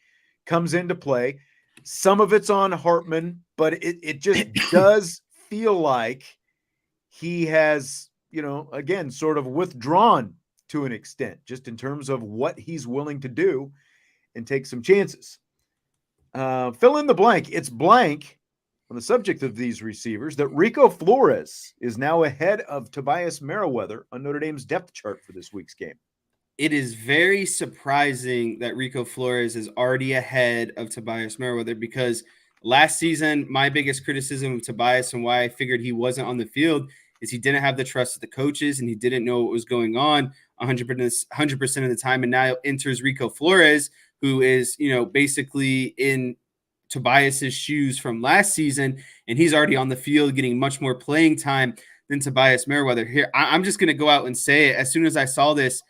comes into play. Some of it's on Hartman, but it just does feel like he has, again, sort of withdrawn to an extent, just in terms of what he's willing to do and take some chances. Fill in the blank. It's blank on the subject of these receivers that Rico Flores is now ahead of Tobias Merriweather on Notre Dame's depth chart for this week's game. It is very surprising that Rico Flores is already ahead of Tobias Merriweather because last season, my biggest criticism of Tobias and why I figured he wasn't on the field is he didn't have the trust of the coaches and he didn't know what was going on 100% of the time. And now enters Rico Flores, who is, basically in Tobias's shoes from last season, and he's already on the field getting much more playing time than Tobias Merriweather. Here, I'm just going to go out and say it. As soon as I saw this,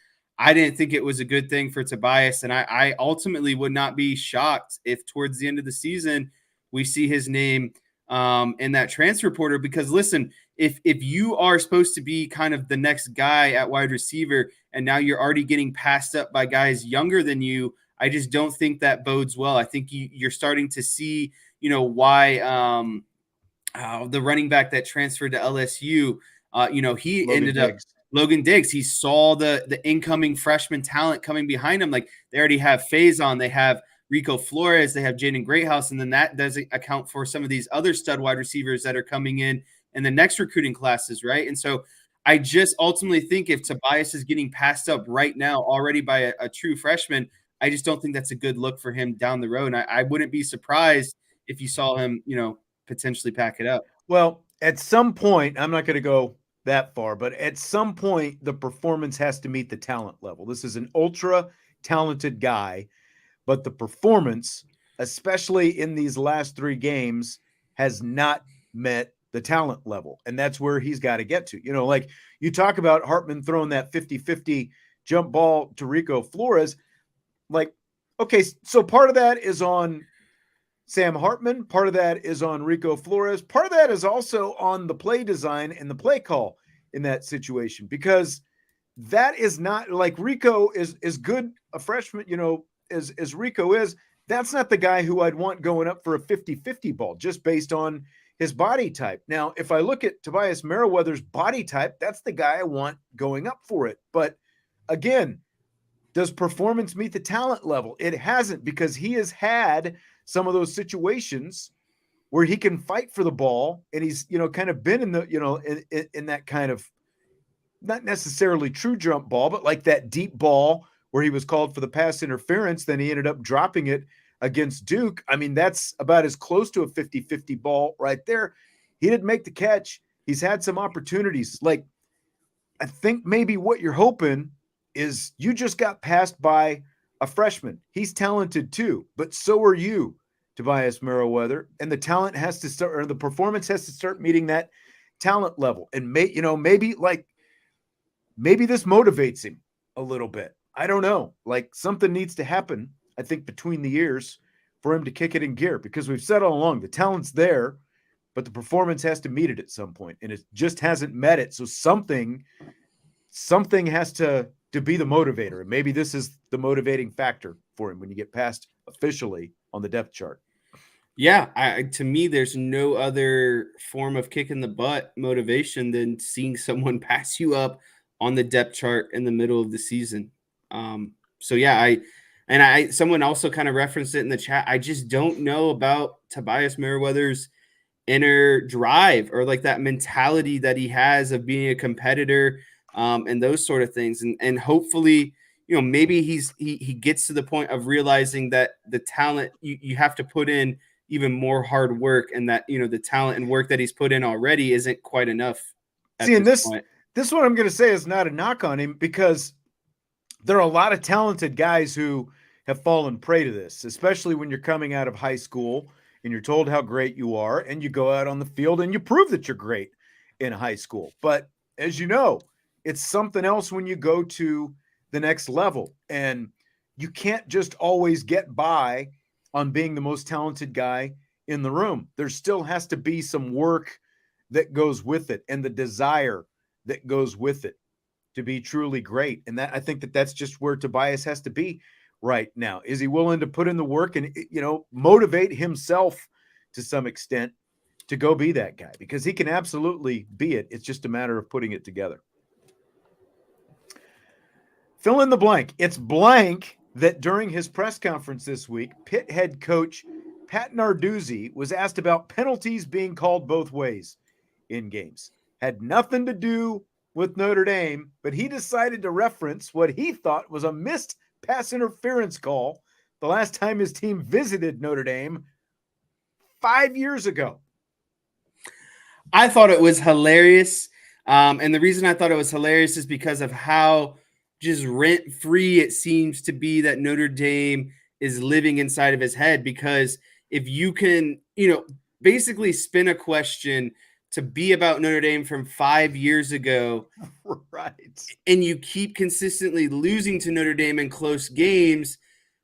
I didn't think it was a good thing for Tobias, and I ultimately would not be shocked if towards the end of the season we see his name in that transfer portal. Because listen, if you are supposed to be kind of the next guy at wide receiver, and now you're already getting passed up by guys younger than you, I just don't think that bodes well. I think you're starting to see, why the running back that transferred to LSU, Logan Diggs. He saw the incoming freshman talent coming behind him. Like they already have Faison, they have Rico Flores, they have Jaden Greathouse, and then that doesn't account for some of these other stud wide receivers that are coming in the next recruiting classes, right? And so I just ultimately think if Tobias is getting passed up right now already by a true freshman, I just don't think that's a good look for him down the road. And I wouldn't be surprised if you saw him, potentially pack it up. Well, at some point, I'm not going to go that far, but at some point, the performance has to meet the talent level. This is an ultra talented guy, but the performance, especially in these last 3 games, has not met the talent level. And that's where he's got to get to. Like you talk about Hartman throwing that 50-50 jump ball to Rico Flores. Like, okay, so part of that is on Sam Hartman. Part of that is on Rico Flores. Part of that is also on the play design and the play call in that situation, because that is not like Rico is good a freshman, as Rico is. That's not the guy who I'd want going up for a 50-50 ball just based on his body type. Now, if I look at Tobias Merriweather's body type, that's the guy I want going up for it. But again, does performance meet the talent level? It hasn't, because he has had some of those situations where he can fight for the ball, and he's, kind of been in the, in that kind of, not necessarily true jump ball, but like that deep ball where he was called for the pass interference. Then he ended up dropping it against Duke. I mean, that's about as close to a 50-50 ball right there. He didn't make the catch. He's had some opportunities. Like, I think maybe what you're hoping is you just got passed by a freshman. He's talented too, but so are you, Tobias Merriweather. And the talent has to start, or the performance has to start meeting that talent level. And maybe this motivates him a little bit. I don't know. Like, something needs to happen, I think, between the years for him to kick it in gear, because we've said all along, the talent's there, but the performance has to meet it at some point, and it just hasn't met it. So something has to be the motivator. And maybe this is the motivating factor for him when you get passed officially on the depth chart. Yeah, to me, there's no other form of kick in the butt motivation than seeing someone pass you up on the depth chart in the middle of the season. So yeah, someone also kind of referenced it in the chat. I just don't know about Tobias Merriweather's inner drive, or like that mentality that he has of being a competitor, and those sort of things. And hopefully, maybe he gets to the point of realizing that the talent, you have to put in even more hard work, and that, the talent and work that he's put in already isn't quite enough. See, and this what I'm going to say is not a knock on him, because there are a lot of talented guys who have fallen prey to this, especially when you're coming out of high school and you're told how great you are, and you go out on the field and you prove that you're great in high school. But as you know, it's something else when you go to the next level, and you can't just always get by on being the most talented guy in the room. There still has to be some work that goes with it, and the desire that goes with it to be truly great. And that, I think that's just where Tobias has to be right now. Is he willing to put in the work and, motivate himself to some extent to go be that guy? Because he can absolutely be it. It's just a matter of putting it together. Fill in the blank. It's blank that during his press conference this week, Pitt head coach Pat Narduzzi was asked about penalties being called both ways in games. Had nothing to do with Notre Dame, but he decided to reference what he thought was a missed pass interference call the last time his team visited Notre Dame 5 years ago. I thought it was hilarious. And the reason I thought it was hilarious is because of how just rent-free it seems to be that Notre Dame is living inside of his head. Because if you can, basically spin a question to be about Notre Dame from 5 years ago, right, and you keep consistently losing to Notre Dame in close games,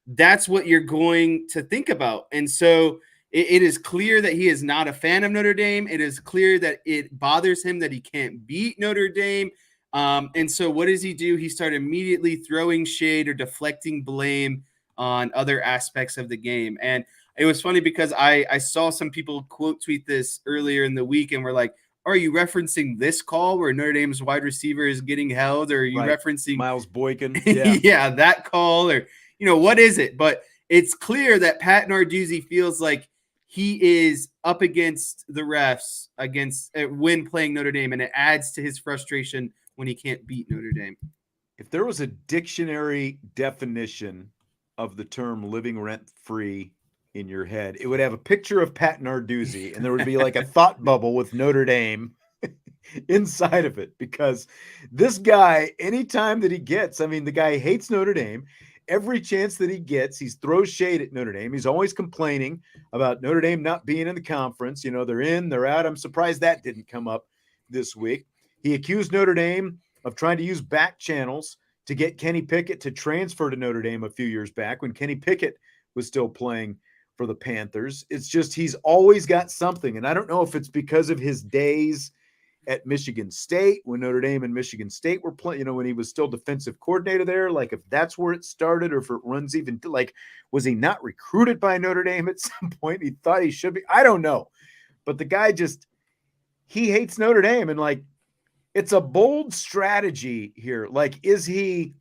that's what you're going to think about. And so it is clear that he is not a fan of Notre Dame. It is clear that it bothers him that he can't beat Notre Dame. And so what does he do? He started immediately throwing shade or deflecting blame on other aspects of the game. And it was funny because I saw some people quote tweet this earlier in the week and were like, are you referencing this call where Notre Dame's wide receiver is getting held? Or are you referencing Miles Boykin? Yeah, that call, or, what is it? But it's clear that Pat Narduzzi feels like he is up against the refs when playing Notre Dame, and it adds to his frustration when he can't beat Notre Dame. If there was a dictionary definition of the term living rent-free in your head, it would have a picture of Pat Narduzzi, and there would be like a thought bubble with Notre Dame inside of it, because this guy, anytime that he gets, I mean, the guy hates Notre Dame. Every chance that he gets, he throws shade at Notre Dame. He's always complaining about Notre Dame not being in the conference. You know, they're in, they're out. I'm surprised that didn't come up this week. He accused Notre Dame of trying to use back channels to get Kenny Pickett to transfer to Notre Dame a few years back when Kenny Pickett was still playing for the Panthers. It's just he's always got something. And I don't know if it's because of his days at Michigan State when Notre Dame and Michigan State were playing, you know, when he was still defensive coordinator there, like if that's where it started, or if it runs even to, like, was he not recruited by Notre Dame at some point? He thought he should be. I don't know. But the guy just, he hates Notre Dame. And like, it's a bold strategy here. Like, is he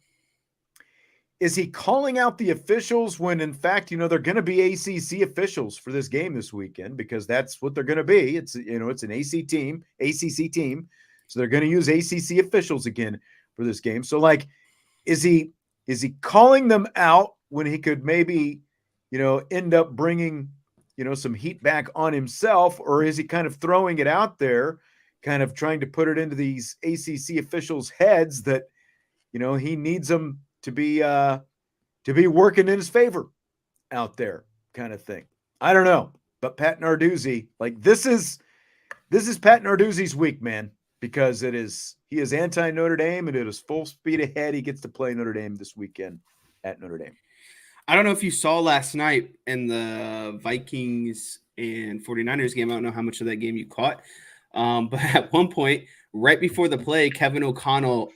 calling out the officials when in fact, you know, they're going to be ACC officials for this game this weekend, because that's what they're going to be. It's, you know, it's an ACC team. So they're going to use ACC officials again for this game. So like, is he calling them out when he could maybe, you know, end up bringing, you know, some heat back on himself? Or is he kind of throwing it out there, kind of trying to put it into these ACC officials' heads that, you know, he needs them to be working in his favor out there, kind of thing? I don't know. But Pat Narduzzi, like, this is Pat Narduzzi's week, man, because he is anti-Notre Dame, and it is full speed ahead. He gets to play Notre Dame this weekend at Notre Dame. I don't know if you saw last night in the Vikings and 49ers game. I don't know how much of that game you caught. But at one point, right before the play, Kevin O'Connell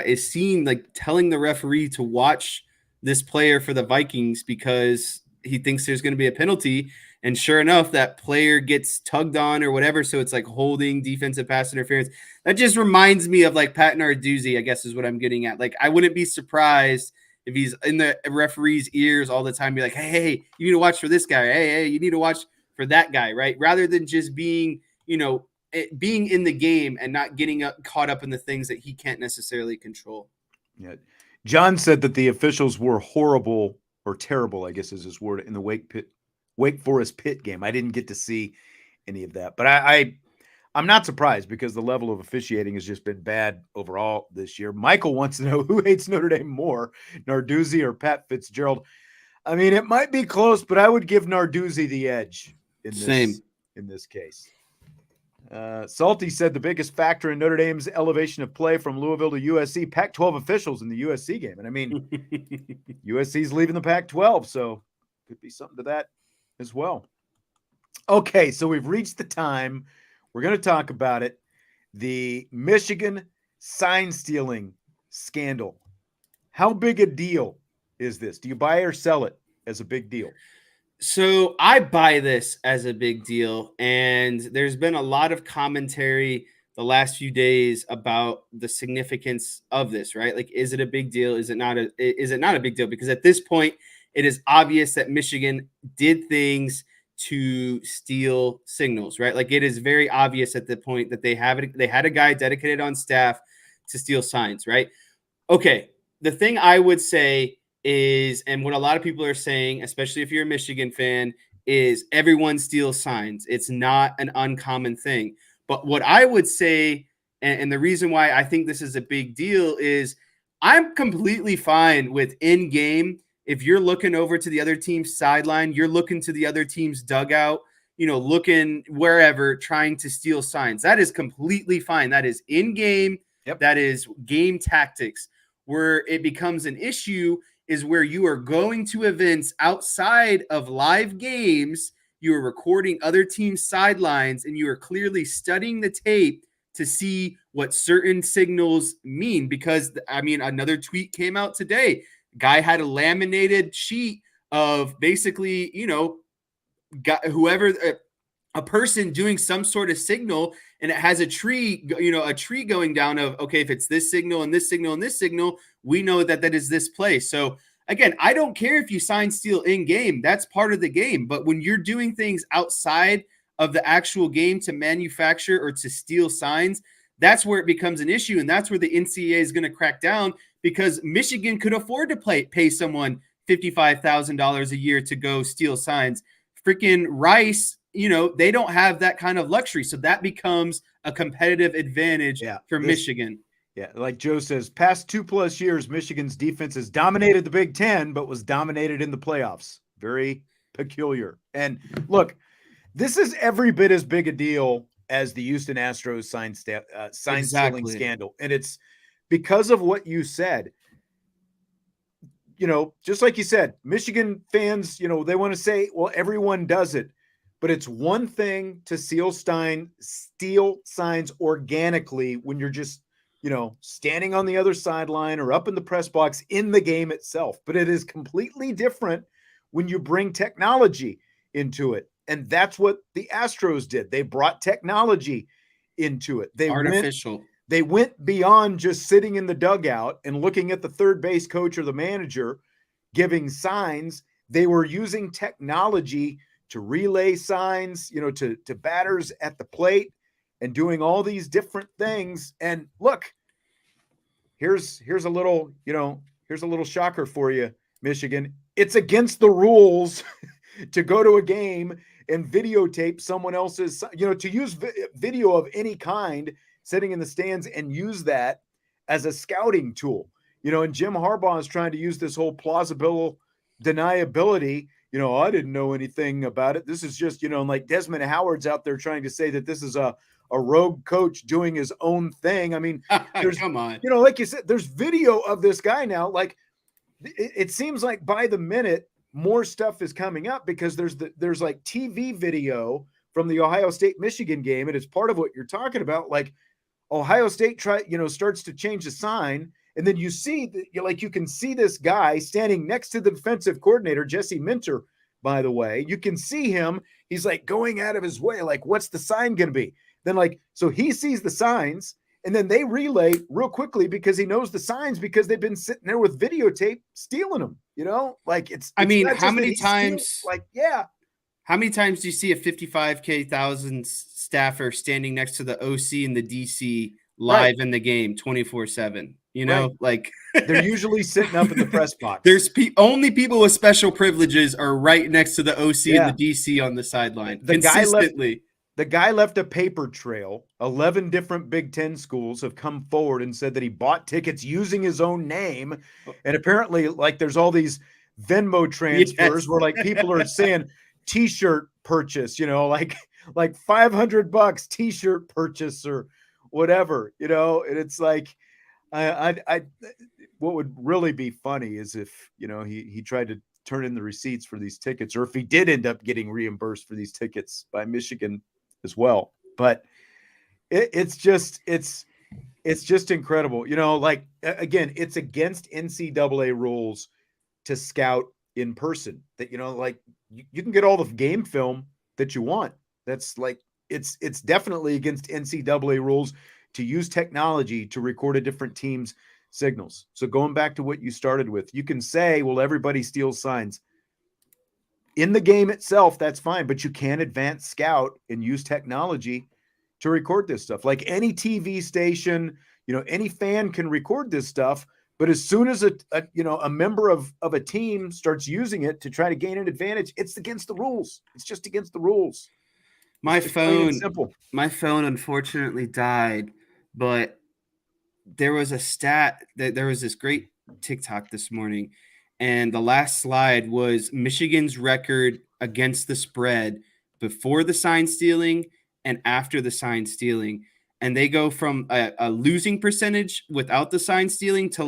is seen like telling the referee to watch this player for the Vikings because he thinks there's going to be a penalty. And sure enough, that player gets tugged on or whatever. So it's like holding, defensive pass interference. That just reminds me of like Pat Narduzzi, I guess is what I'm getting at. Like, I wouldn't be surprised if he's in the referee's ears all the time, be like, hey, you need to watch for this guy. Hey, you need to watch for that guy, right? Rather than just being, you know, being in the game and not getting caught up in the things that he can't necessarily control. Yeah. John said that the officials were horrible, or terrible, I guess is his word, in the Wake Forest Pitt game. I didn't get to see any of that, but I'm not surprised, because the level of officiating has just been bad overall this year. Michael wants to know who hates Notre Dame more, Narduzzi or Pat Fitzgerald. I mean, it might be close, but I would give Narduzzi the edge in this case. Salty said the biggest factor in Notre Dame's elevation of play from Louisville to USC, Pac-12 officials in the USC game. And I mean, USC's leaving the Pac-12, so could be something to that as well. Okay, so we've reached the time. We're going to talk about it. The Michigan sign stealing scandal. How big a deal is this? Do you buy or sell it as a big deal? So I buy this as a big deal, and there's been a lot of commentary the last few days about the significance of this, right? Like, is it a big deal? Is it not a big deal? Because at this point, it is obvious that Michigan did things to steal signals, right? Like, it is very obvious at the point that they had a guy dedicated on staff to steal signs, right? Okay, the thing I would say is, and what a lot of people are saying, especially if you're a Michigan fan, is everyone steals signs. It's not an uncommon thing. But what I would say, and the reason why I think this is a big deal, is I'm completely fine with in-game. If you're looking over to the other team's sideline, you're looking to the other team's dugout, you know, looking wherever, trying to steal signs. That is completely fine. That is in-game. Yep. That is game tactics. Where it becomes an issue is where you are going to events outside of live games, you are recording other teams' sidelines, and you are clearly studying the tape to see what certain signals mean. Because, I mean, another tweet came out today. Guy had a laminated sheet of basically, you know, a person doing some sort of signal, and it has a tree going down of, okay, if it's this signal and this signal and this signal, we know that is this play. So again, I don't care if you sign steal in game. That's part of the game. But when you're doing things outside of the actual game to manufacture or to steal signs, that's where it becomes an issue. And that's where the NCAA is going to crack down, because Michigan could afford to pay someone $55,000 a year to go steal signs. Freaking Rice, they don't have that kind of luxury. So that becomes a competitive advantage for Michigan. Yeah, like Joe says, past 2+ years, Michigan's defense has dominated the Big Ten, but was dominated in the playoffs. Very peculiar. And look, this is every bit as big a deal as the Houston Astros sign stealing scandal. And it's because of what you said. Just like you said, Michigan fans, they want to say, well, everyone does it. But it's one thing to steal signs organically when you're just, standing on the other sideline or up in the press box in the game itself. But it is completely different when you bring technology into it. And that's what the Astros did. They brought technology into it. They went beyond just sitting in the dugout and looking at the third base coach or the manager giving signs. They were using technology to relay signs, to batters at the plate and doing all these different things. And look, here's a little shocker for you, Michigan. It's against the rules to go to a game and videotape someone else's, to use video of any kind sitting in the stands and use that as a scouting tool. And Jim Harbaugh is trying to use this whole plausible deniability. I didn't know anything about it. This is just, like Desmond Howard's out there trying to say that this is a rogue coach doing his own thing. I mean, come on. Like you said, there's video of this guy now. Like it seems like by the minute, more stuff is coming up because there's like TV video from the Ohio State Michigan game. And it's part of what you're talking about. Like Ohio State starts to change the sign. And then you see you can see this guy standing next to the defensive coordinator, Jesse Minter, by the way. You can see him. He's like going out of his way. Like, what's the sign going to be? Then so he sees the signs and then they relay real quickly because he knows the signs because they've been sitting there with videotape stealing them, how many times, how many times do you see a 55,000 staffer standing next to the OC and the DC live in the game 24/7? They're usually sitting up in the press box. There's only people with special privileges are right next to the OC and the DC on the sideline. The guy left a paper trail. 11 different Big Ten schools have come forward and said that he bought tickets using his own name. And apparently, there's all these Venmo transfers where people are saying T-shirt purchase, like $500 T-shirt purchase or whatever, and it's like, I what would really be funny is if, he tried to turn in the receipts for these tickets, or if he did end up getting reimbursed for these tickets by Michigan as well. But it's just incredible. Again, it's against NCAA rules to scout in person. That, you can get all the game film that you want. That's it's definitely against NCAA rules to use technology to record a different team's signals. So going back to what you started with, you can say, well, everybody steals signs. In the game itself, that's fine, but you can advance scout and use technology to record this stuff. Like any TV station, any fan can record this stuff, but as soon as a member of a team starts using it to try to gain an advantage, it's against the rules. It's just against the rules. My phone unfortunately died, but there was a stat that there was this great TikTok this morning, and the last slide was Michigan's record against the spread before the sign stealing and after the sign stealing. And they go from a losing percentage without the sign stealing to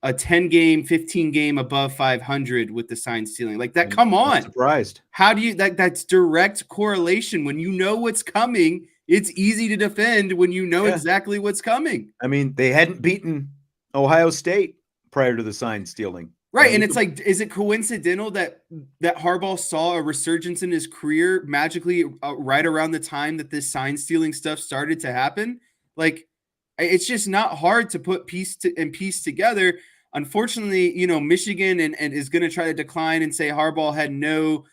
a 10-game, 15-game above 500 with the sign stealing. That, come on. I'm surprised. How do you that's direct correlation. When you know what's coming, it's easy to defend when you know exactly what's coming. I mean, they hadn't beaten Ohio State prior to the sign stealing. Right. And it's is it coincidental that Harbaugh saw a resurgence in his career magically right around the time that this sign stealing stuff started to happen? It's just not hard to put piece together. unfortunately, Michigan and is going to try to decline and say Harbaugh had no,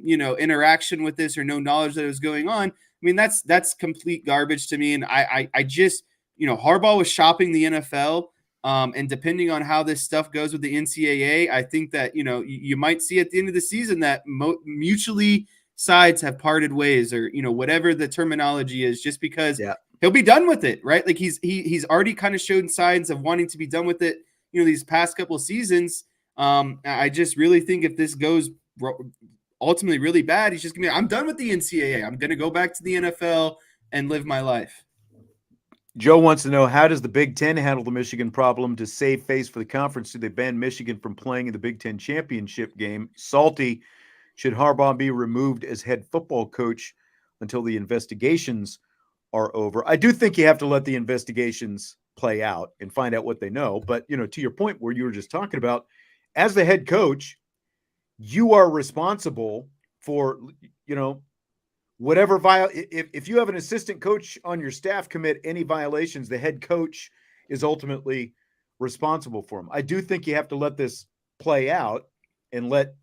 interaction with this or no knowledge that it was going on. I mean, that's complete garbage to me. And I just, Harbaugh was shopping the NFL. And depending on how this stuff goes with the NCAA, I think that, you might see at the end of the season that mutually sides have parted ways, or, whatever the terminology is, just because he'll be done with it, right? Like he's already kind of showed signs of wanting to be done with it, these past couple of seasons. I just really think if this goes ultimately really bad, he's just gonna be, I'm done with the NCAA. I'm going to go back to the NFL and live my life. Joe wants to know, how does the Big Ten handle the Michigan problem to save face for the conference? Do they ban Michigan from playing in the Big Ten championship game? Salty, should Harbaugh be removed as head football coach until the investigations are over? I do think you have to let the investigations play out and find out what they know. But, to your point where you were just talking about, as the head coach, you are responsible for, whatever if you have an assistant coach on your staff commit any violations, the head coach is ultimately responsible for them. I do think you have to let this play out and let,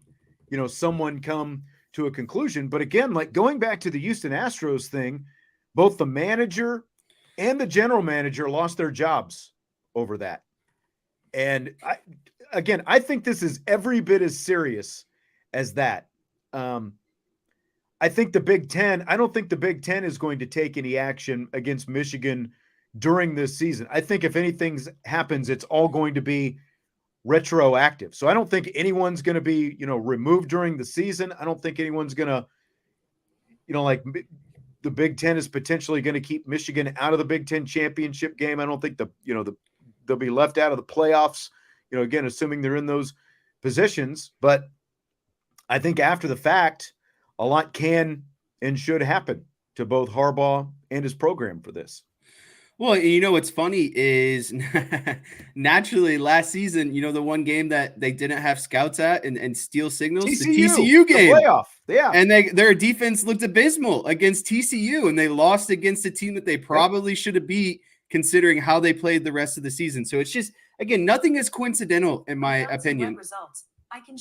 someone come to a conclusion. But again, like going back to the Houston Astros thing, both the manager and the general manager lost their jobs over that. And I think this is every bit as serious as that. I think the Big Ten, I don't think the Big Ten is going to take any action against Michigan during this season. I think if anything happens, it's all going to be retroactive. So I don't think anyone's going to be, removed during the season. I don't think anyone's going to, like the Big Ten is potentially going to keep Michigan out of the Big Ten championship game. I don't think they'll be left out of the playoffs, again, assuming they're in those positions. But I think after the fact, a lot can and should happen to both Harbaugh and his program for this. Well, what's funny is naturally last season, the one game that they didn't have scouts at and steal signals, the TCU game, the playoff. Yeah. And their defense looked abysmal against TCU, and they lost against a team that they probably should have beat considering how they played the rest of the season. So it's just, again, nothing is coincidental in my opinion. Results. I can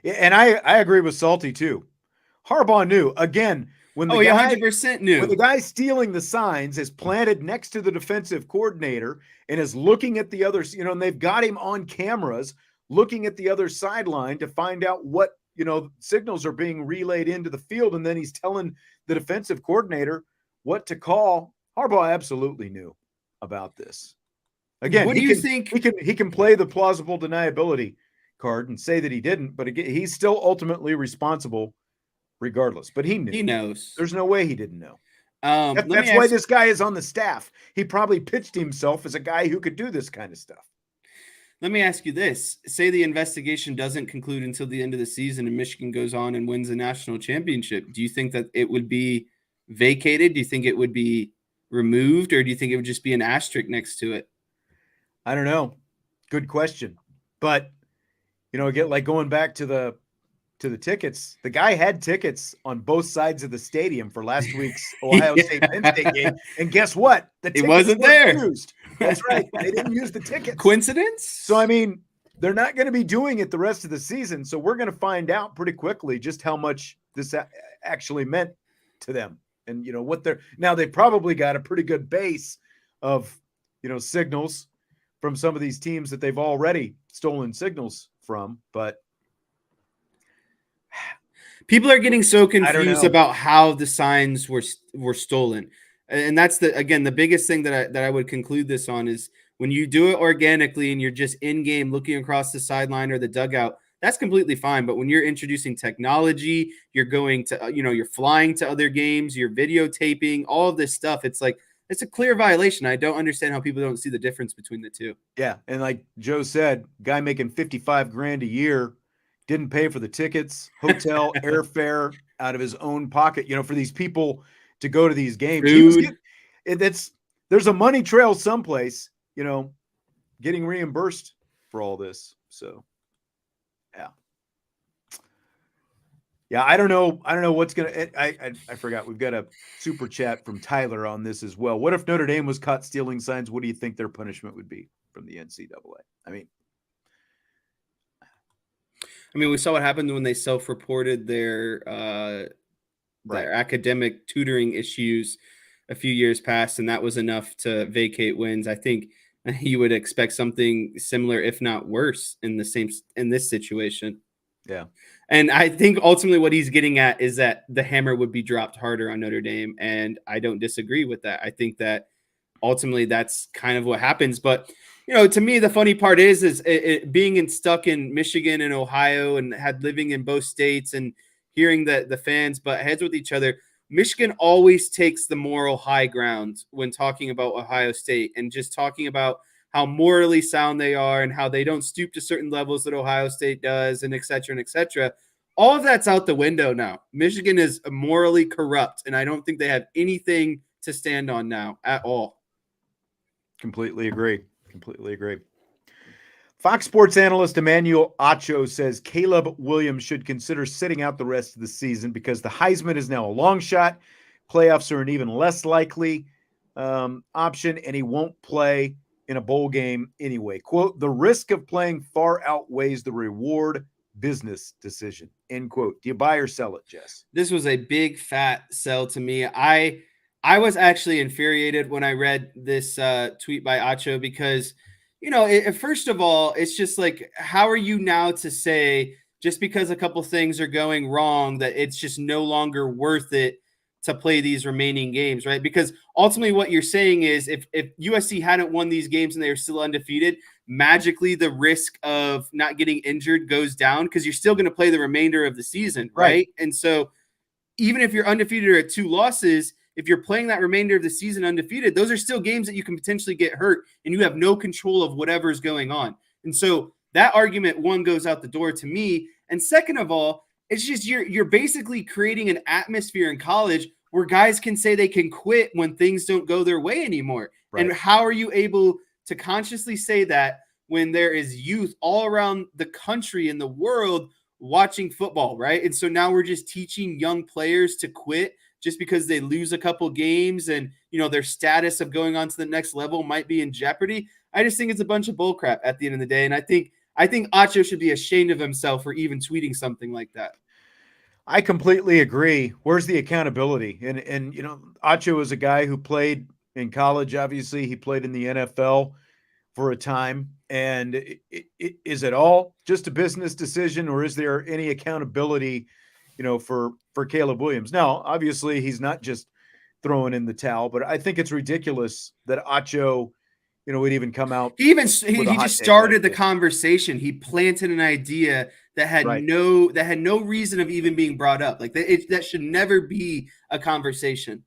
and I agree with Salty too. Harbaugh knew, again, when the guy 100% knew. When the guy stealing the signs is planted next to the defensive coordinator and is looking at the others, and they've got him on cameras looking at the other sideline to find out what, signals are being relayed into the field, and then he's telling the defensive coordinator what to call. Harbaugh absolutely knew about this. Again, what do you think? He can play the plausible deniability card and say that he didn't, but again, he's still ultimately responsible regardless. But he knew. He knows. There's no way he didn't know. That's why this guy is on the staff. He probably pitched himself as a guy who could do this kind of stuff. Let me ask you this. Say the investigation doesn't conclude until the end of the season and Michigan goes on and wins a national championship. Do you think that it would be vacated? Do you think it would be removed, or do you think it would just be an asterisk next to it? I don't know. Good question. But, again, like going back to the tickets, the guy had tickets on both sides of the stadium for last week's Ohio State Penn State game. And guess what? The tickets wasn't there. Used. That's right. They didn't use the tickets. Coincidence? So, they're not going to be doing it the rest of the season. So we're going to find out pretty quickly just how much this actually meant to them. And, now they've probably got a pretty good base of, signals from some of these teams that they've already stolen signals from. But people are getting so confused about how the signs were stolen. And that's the biggest thing that I would conclude this on is when you do it organically and you're just in game looking across the sideline or the dugout, that's completely fine. But when you're introducing technology, you're going to, you're flying to other games, you're videotaping, all of this stuff. It's like, it's a clear violation. I don't understand how people don't see the difference between the two. Yeah. And like Joe said, guy making $55,000 a year didn't pay for the tickets, hotel, airfare out of his own pocket, for these people to go to these games. There's a money trail someplace, getting reimbursed for all this. So, yeah. Yeah, I don't know. I don't know what's gonna. I forgot. We've got a super chat from Tyler on this as well. What if Notre Dame was caught stealing signs? What do you think their punishment would be from the NCAA? I mean, we saw what happened when they self-reported their Right. academic tutoring issues a few years past, and that was enough to vacate wins. I think you would expect something similar, if not worse, in this situation. Yeah. And I think ultimately what he's getting at is that the hammer would be dropped harder on Notre Dame, and I don't disagree with that. I think that ultimately that's kind of what happens. But to me, the funny part is being stuck in Michigan and Ohio and had living in both states and hearing that the fans butt heads with each other. Michigan always takes the moral high ground when talking about Ohio State and just talking about how morally sound they are and how they don't stoop to certain levels that Ohio State does, and et cetera, and et cetera. All of that's out the window now. Michigan is morally corrupt, and I don't think they have anything to stand on now at all. Completely agree. Fox Sports analyst Emmanuel Acho says Caleb Williams should consider sitting out the rest of the season because the Heisman is now a long shot. Playoffs are an even less likely option, and he won't play in a bowl game anyway. Quote, the risk of playing far outweighs the reward business decision, end quote. Do you buy or sell it, Jess? This was a big fat sell to me. I was actually infuriated when I read this tweet by Acho because, first of all, it's just like, how are you now to say just because a couple things are going wrong that it's just no longer worth it to play these remaining games, right? Because ultimately what you're saying is if USC hadn't won these games and they were still undefeated, magically the risk of not getting injured goes down because you're still going to play the remainder of the season, right? And so even if you're undefeated or at 2 losses, if you're playing that remainder of the season undefeated, those are still games that you can potentially get hurt and you have no control of whatever's going on. And so that argument, one, goes out the door to me. And second of all, it's just you're basically creating an atmosphere in college where guys can say they can quit when things don't go their way anymore. Right. And how are you able to consciously say that when there is youth all around the country and the world watching football, right? And so now we're just teaching young players to quit just because they lose a couple games and, their status of going on to the next level might be in jeopardy. I just think it's a bunch of bullcrap at the end of the day. And I think Acho should be ashamed of himself for even tweeting something like that. I completely agree. Where's the accountability? And Acho is a guy who played in college. Obviously, he played in the NFL for a time. And is it all just a business decision, or is there any accountability, for Caleb Williams? Now, obviously, he's not just throwing in the towel, but I think it's ridiculous that Acho, would even come out. He just started the conversation. He planted an idea that had no reason of even being brought up. Like that should never be a conversation.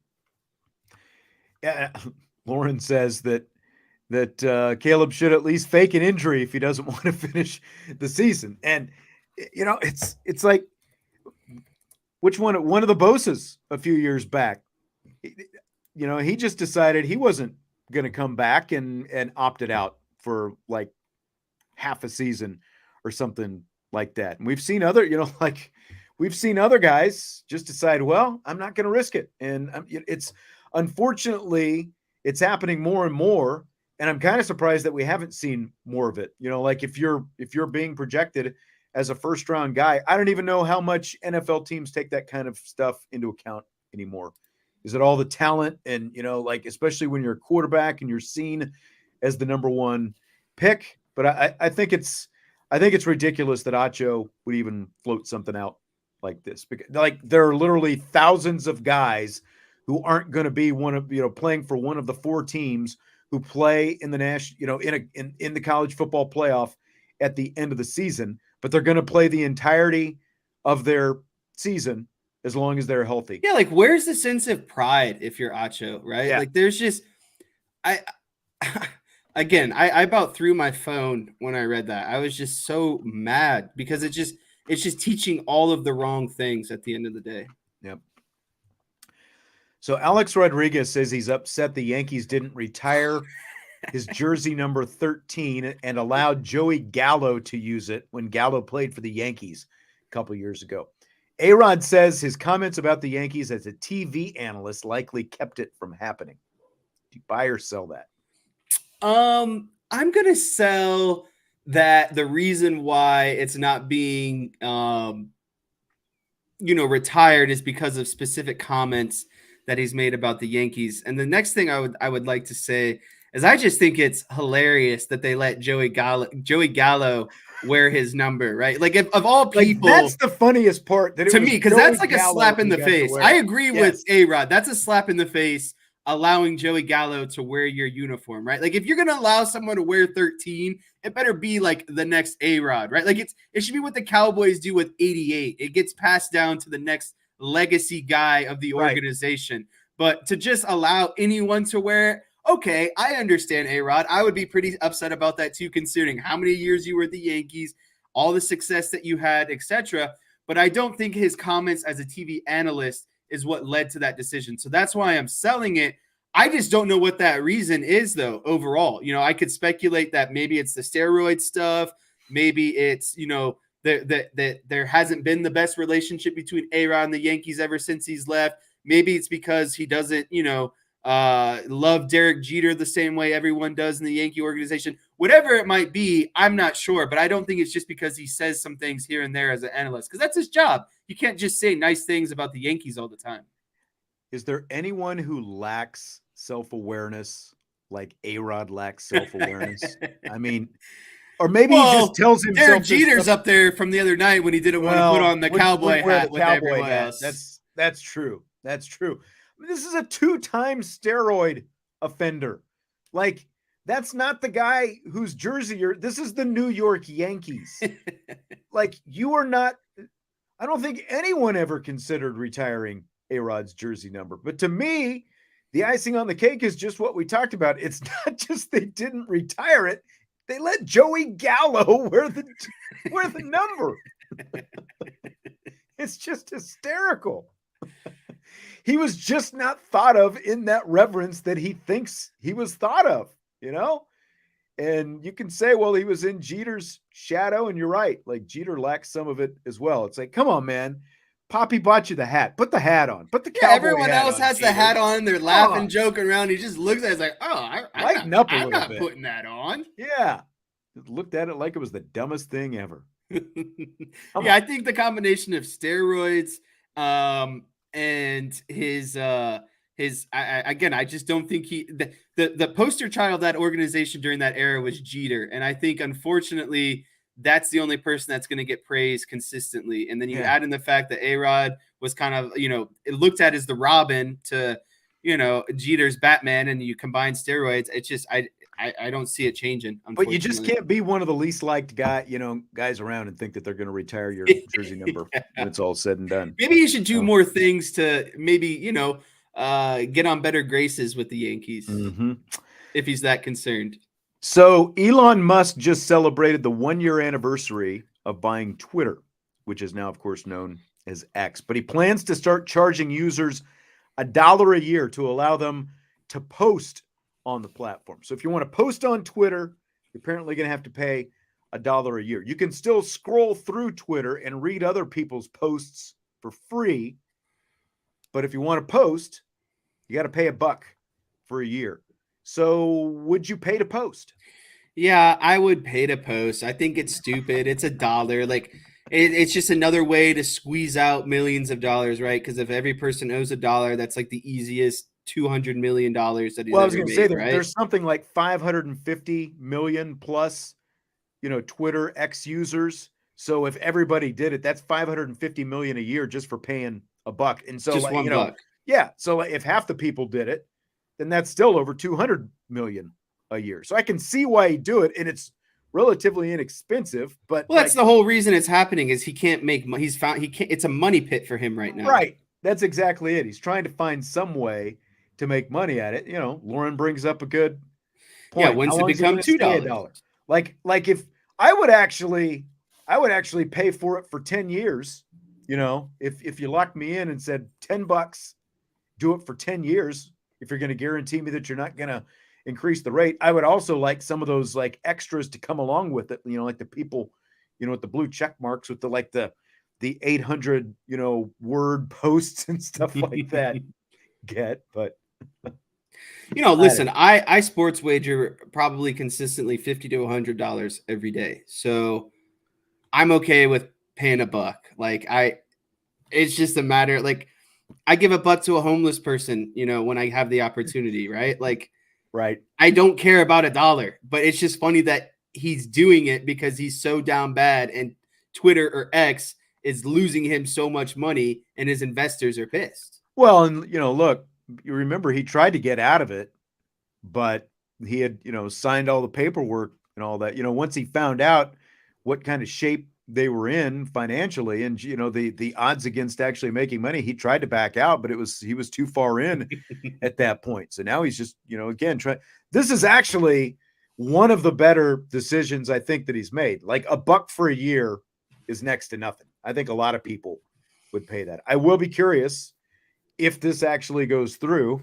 Yeah, Lauren says that Caleb should at least fake an injury if he doesn't want to finish the season. And it's like which one of the Bosas a few years back. He just decided he wasn't going to come back and opted out for like half a season or something like that. And we've seen other guys just decide, well, I'm not going to risk it. And it's unfortunately it's happening more and more. And I'm kind of surprised that we haven't seen more of it. Like if you're being projected as a first round guy, I don't even know how much NFL teams take that kind of stuff into account anymore. Is it all the talent? And, especially when you're a quarterback and you're seen as the number one pick. But I think it's ridiculous that Acho would even float something out like this. Because, there are literally thousands of guys who aren't going to be playing for one of the 4 teams who play in the national, in the college football playoff at the end of the season, but they're going to play the entirety of their season as long as they're healthy. Yeah, like where's the sense of pride if you're Acho, right? Yeah. Like there's just I about threw my phone when I read that. I was just so mad because it's just teaching all of the wrong things at the end of the day. Yep. So Alex Rodriguez says he's upset the Yankees didn't retire his jersey number 13 and allowed Joey Gallo to use it when Gallo played for the Yankees a couple years ago. A-Rod says his comments about the Yankees as a TV analyst likely kept it from happening. Do you buy or sell that? I'm gonna sell that the reason why it's not being retired is because of specific comments that he's made about the Yankees. And the next thing I would like to say is I just think it's hilarious that they let Joey Gallo wear his number, right? Like, if of all people, that's the funniest part that it to was me, because Joey that's like Gallo a slap in he the got to face. wear I it. agree Yes. with A-Rod. That's a slap in the face, allowing Joey Gallo to wear your uniform, right? Like, if you're gonna allow someone to wear 13, it better be like the next A-Rod, right? Like, it should be what the Cowboys do with 88. It gets passed down to the next legacy guy of the organization. But to just allow anyone to wear it, okay, I understand, A-Rod. I would be pretty upset about that too, considering how many years you were at the Yankees, all the success that you had, etc. But I don't think his comments as a TV analyst is what led to that decision. So that's why I'm selling it. I just don't know what that reason is, though, overall. I could speculate that maybe it's the steroid stuff. Maybe it's, that there hasn't been the best relationship between A-Rod and the Yankees ever since he's left. Maybe it's because he doesn't, love Derek Jeter the same way everyone does in the Yankee organization. Whatever it might be, I'm not sure. But I don't think it's just because he says some things here and there as an analyst, because that's his job. You can't just say nice things about the Yankees all the time. Is there anyone who lacks self-awareness like A-Rod lacks self-awareness? I mean, or maybe he just tells himself. Derek Jeter's up there from the other night when he didn't want to put on the cowboy hat with everyone else. That's true. That's true. I mean, this is a 2-time steroid offender. Like, that's not the guy whose jersey this is the New York Yankees. Like, you are not. I don't think anyone ever considered retiring A-Rod's jersey number. But to me, the icing on the cake is just what we talked about. It's not just they didn't retire it. They let Joey Gallo wear the number. It's just hysterical. He was just not thought of in that reverence that he thinks he was thought of, And you can say, well, he was in Jeter's shadow, and you're right. Like, Jeter lacks some of it as well. It's like, come on, man. Poppy bought you the hat. Put the hat on. Put the cowboy everyone hat else on, has Jeter. the hat on. They're laughing, joking around. He just looks at it like, oh, Lighten up a little I'm not bit. putting that on. Yeah. Looked at it like it was the dumbest thing ever. I think the combination of steroids and his I just don't think the poster child of that organization during that era was Jeter. And I think, unfortunately, that's the only person that's going to get praised consistently. And then you add in the fact that A-Rod was kind of, it looked at as the Robin to, Jeter's Batman, and you combine steroids. It's just, I don't see it changing. But you just can't be one of the least liked guys around and think that they're going to retire your jersey number when it's all said and done. Maybe you should do more things to maybe, get on better graces with the Yankees if he's that concerned. So Elon Musk just celebrated the 1-year anniversary of buying Twitter, which is now, of course, known as X. But he plans to start charging users $1 a year to allow them to post on the platform. So if you want to post on Twitter, you're apparently going to have to pay $1 a year. You can still scroll through Twitter and read other people's posts for free. But if you want to post, you got to pay $1 for a year. So would you pay to post? Yeah, I would pay to post. I think it's stupid. It's $1. Like, it's just another way to squeeze out millions of dollars, right? Because if every person owes $1, that's like the easiest $200 million that he's ever made. Well, I was going to say right? There's something like 550 million plus, Twitter X users. So if everybody did it, that's 550 million a year just for paying $1. And so, just $1. Yeah. So if half the people did it, then that's still over 200 million a year. So I can see why he'd do it, and it's relatively inexpensive. But that's the whole reason it's happening is he can't make money. It's a money pit for him right now. Right. That's exactly it. He's trying to find some way to make money at it. Lauren brings up a good point. Yeah, when's it become $2? Like if I would actually pay for it for 10 years. If you locked me in and said $10, do it for 10 years. If you're going to guarantee me that you're not going to increase the rate, I would also like some of those like extras to come along with it. Like the people, with the blue check marks with the the 800, word posts and stuff like that get, but Listen, I sports wager probably consistently $50 to $100 every day. So I'm okay with paying $1. It's just a matter, like, I give $1 to a homeless person, when I have the opportunity, right? Like, right. I don't care about $1, but it's just funny that he's doing it because he's so down bad, and Twitter or X is losing him so much money, and his investors are pissed. Well, and look, you remember he tried to get out of it, but he had, signed all the paperwork and all that. Once he found out what kind of shape they were in financially, and the odds against actually making money, he tried to back out, but he was too far in at that point. So now he's just, again, this is actually one of the better decisions I think that he's made. Like $1 for a year is next to nothing. I think a lot of people would pay that. I will be curious if this actually goes through.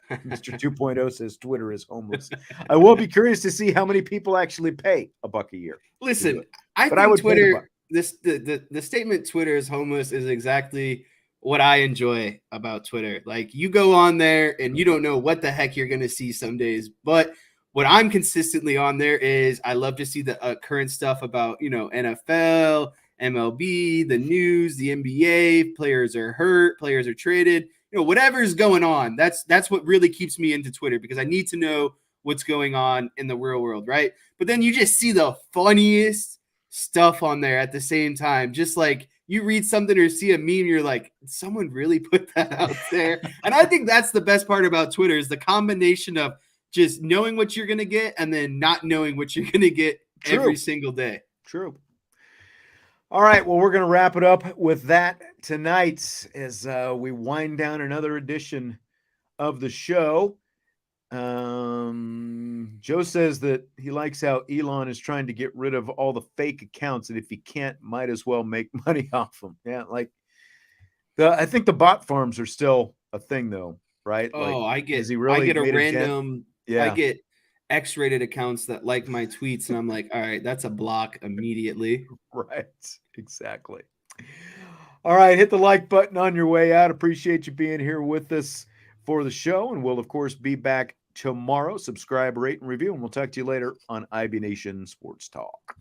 Mr. 2.0 says Twitter is homeless. I will be curious to see how many people actually pay $1 a year. Listen, I think Twitter, the statement Twitter is homeless is exactly what I enjoy about Twitter. Like, you go on there and you don't know what the heck you're going to see some days. But what I'm consistently on there is I love to see the current stuff about, NFL, MLB, the news, the NBA, players are hurt, players are traded, whatever's going on. That's what really keeps me into Twitter, because I need to know what's going on in the real world, right? But then you just see the funniest stuff on there at the same time. Just like you read something or see a meme, you're like, someone really put that out there. And I think that's the best part about Twitter, is the combination of just knowing what you're going to get and then not knowing what you're going to get every single day. True. All right, well, we're going to wrap it up with that tonight as we wind down another edition of the show. Joe says that he likes how Elon is trying to get rid of all the fake accounts, and if he can't, might as well make money off them. Yeah, like I think the bot farms are still a thing, though, right? Oh, like, I get a random, yeah. I get X-rated accounts that like my tweets, and I'm like, all right, that's a block immediately. Right, exactly. All right, hit the like button on your way out. Appreciate you being here with us for the show, and we'll, of course, be back tomorrow. Subscribe, rate, and review, and we'll talk to you later on IB Nation Sports Talk.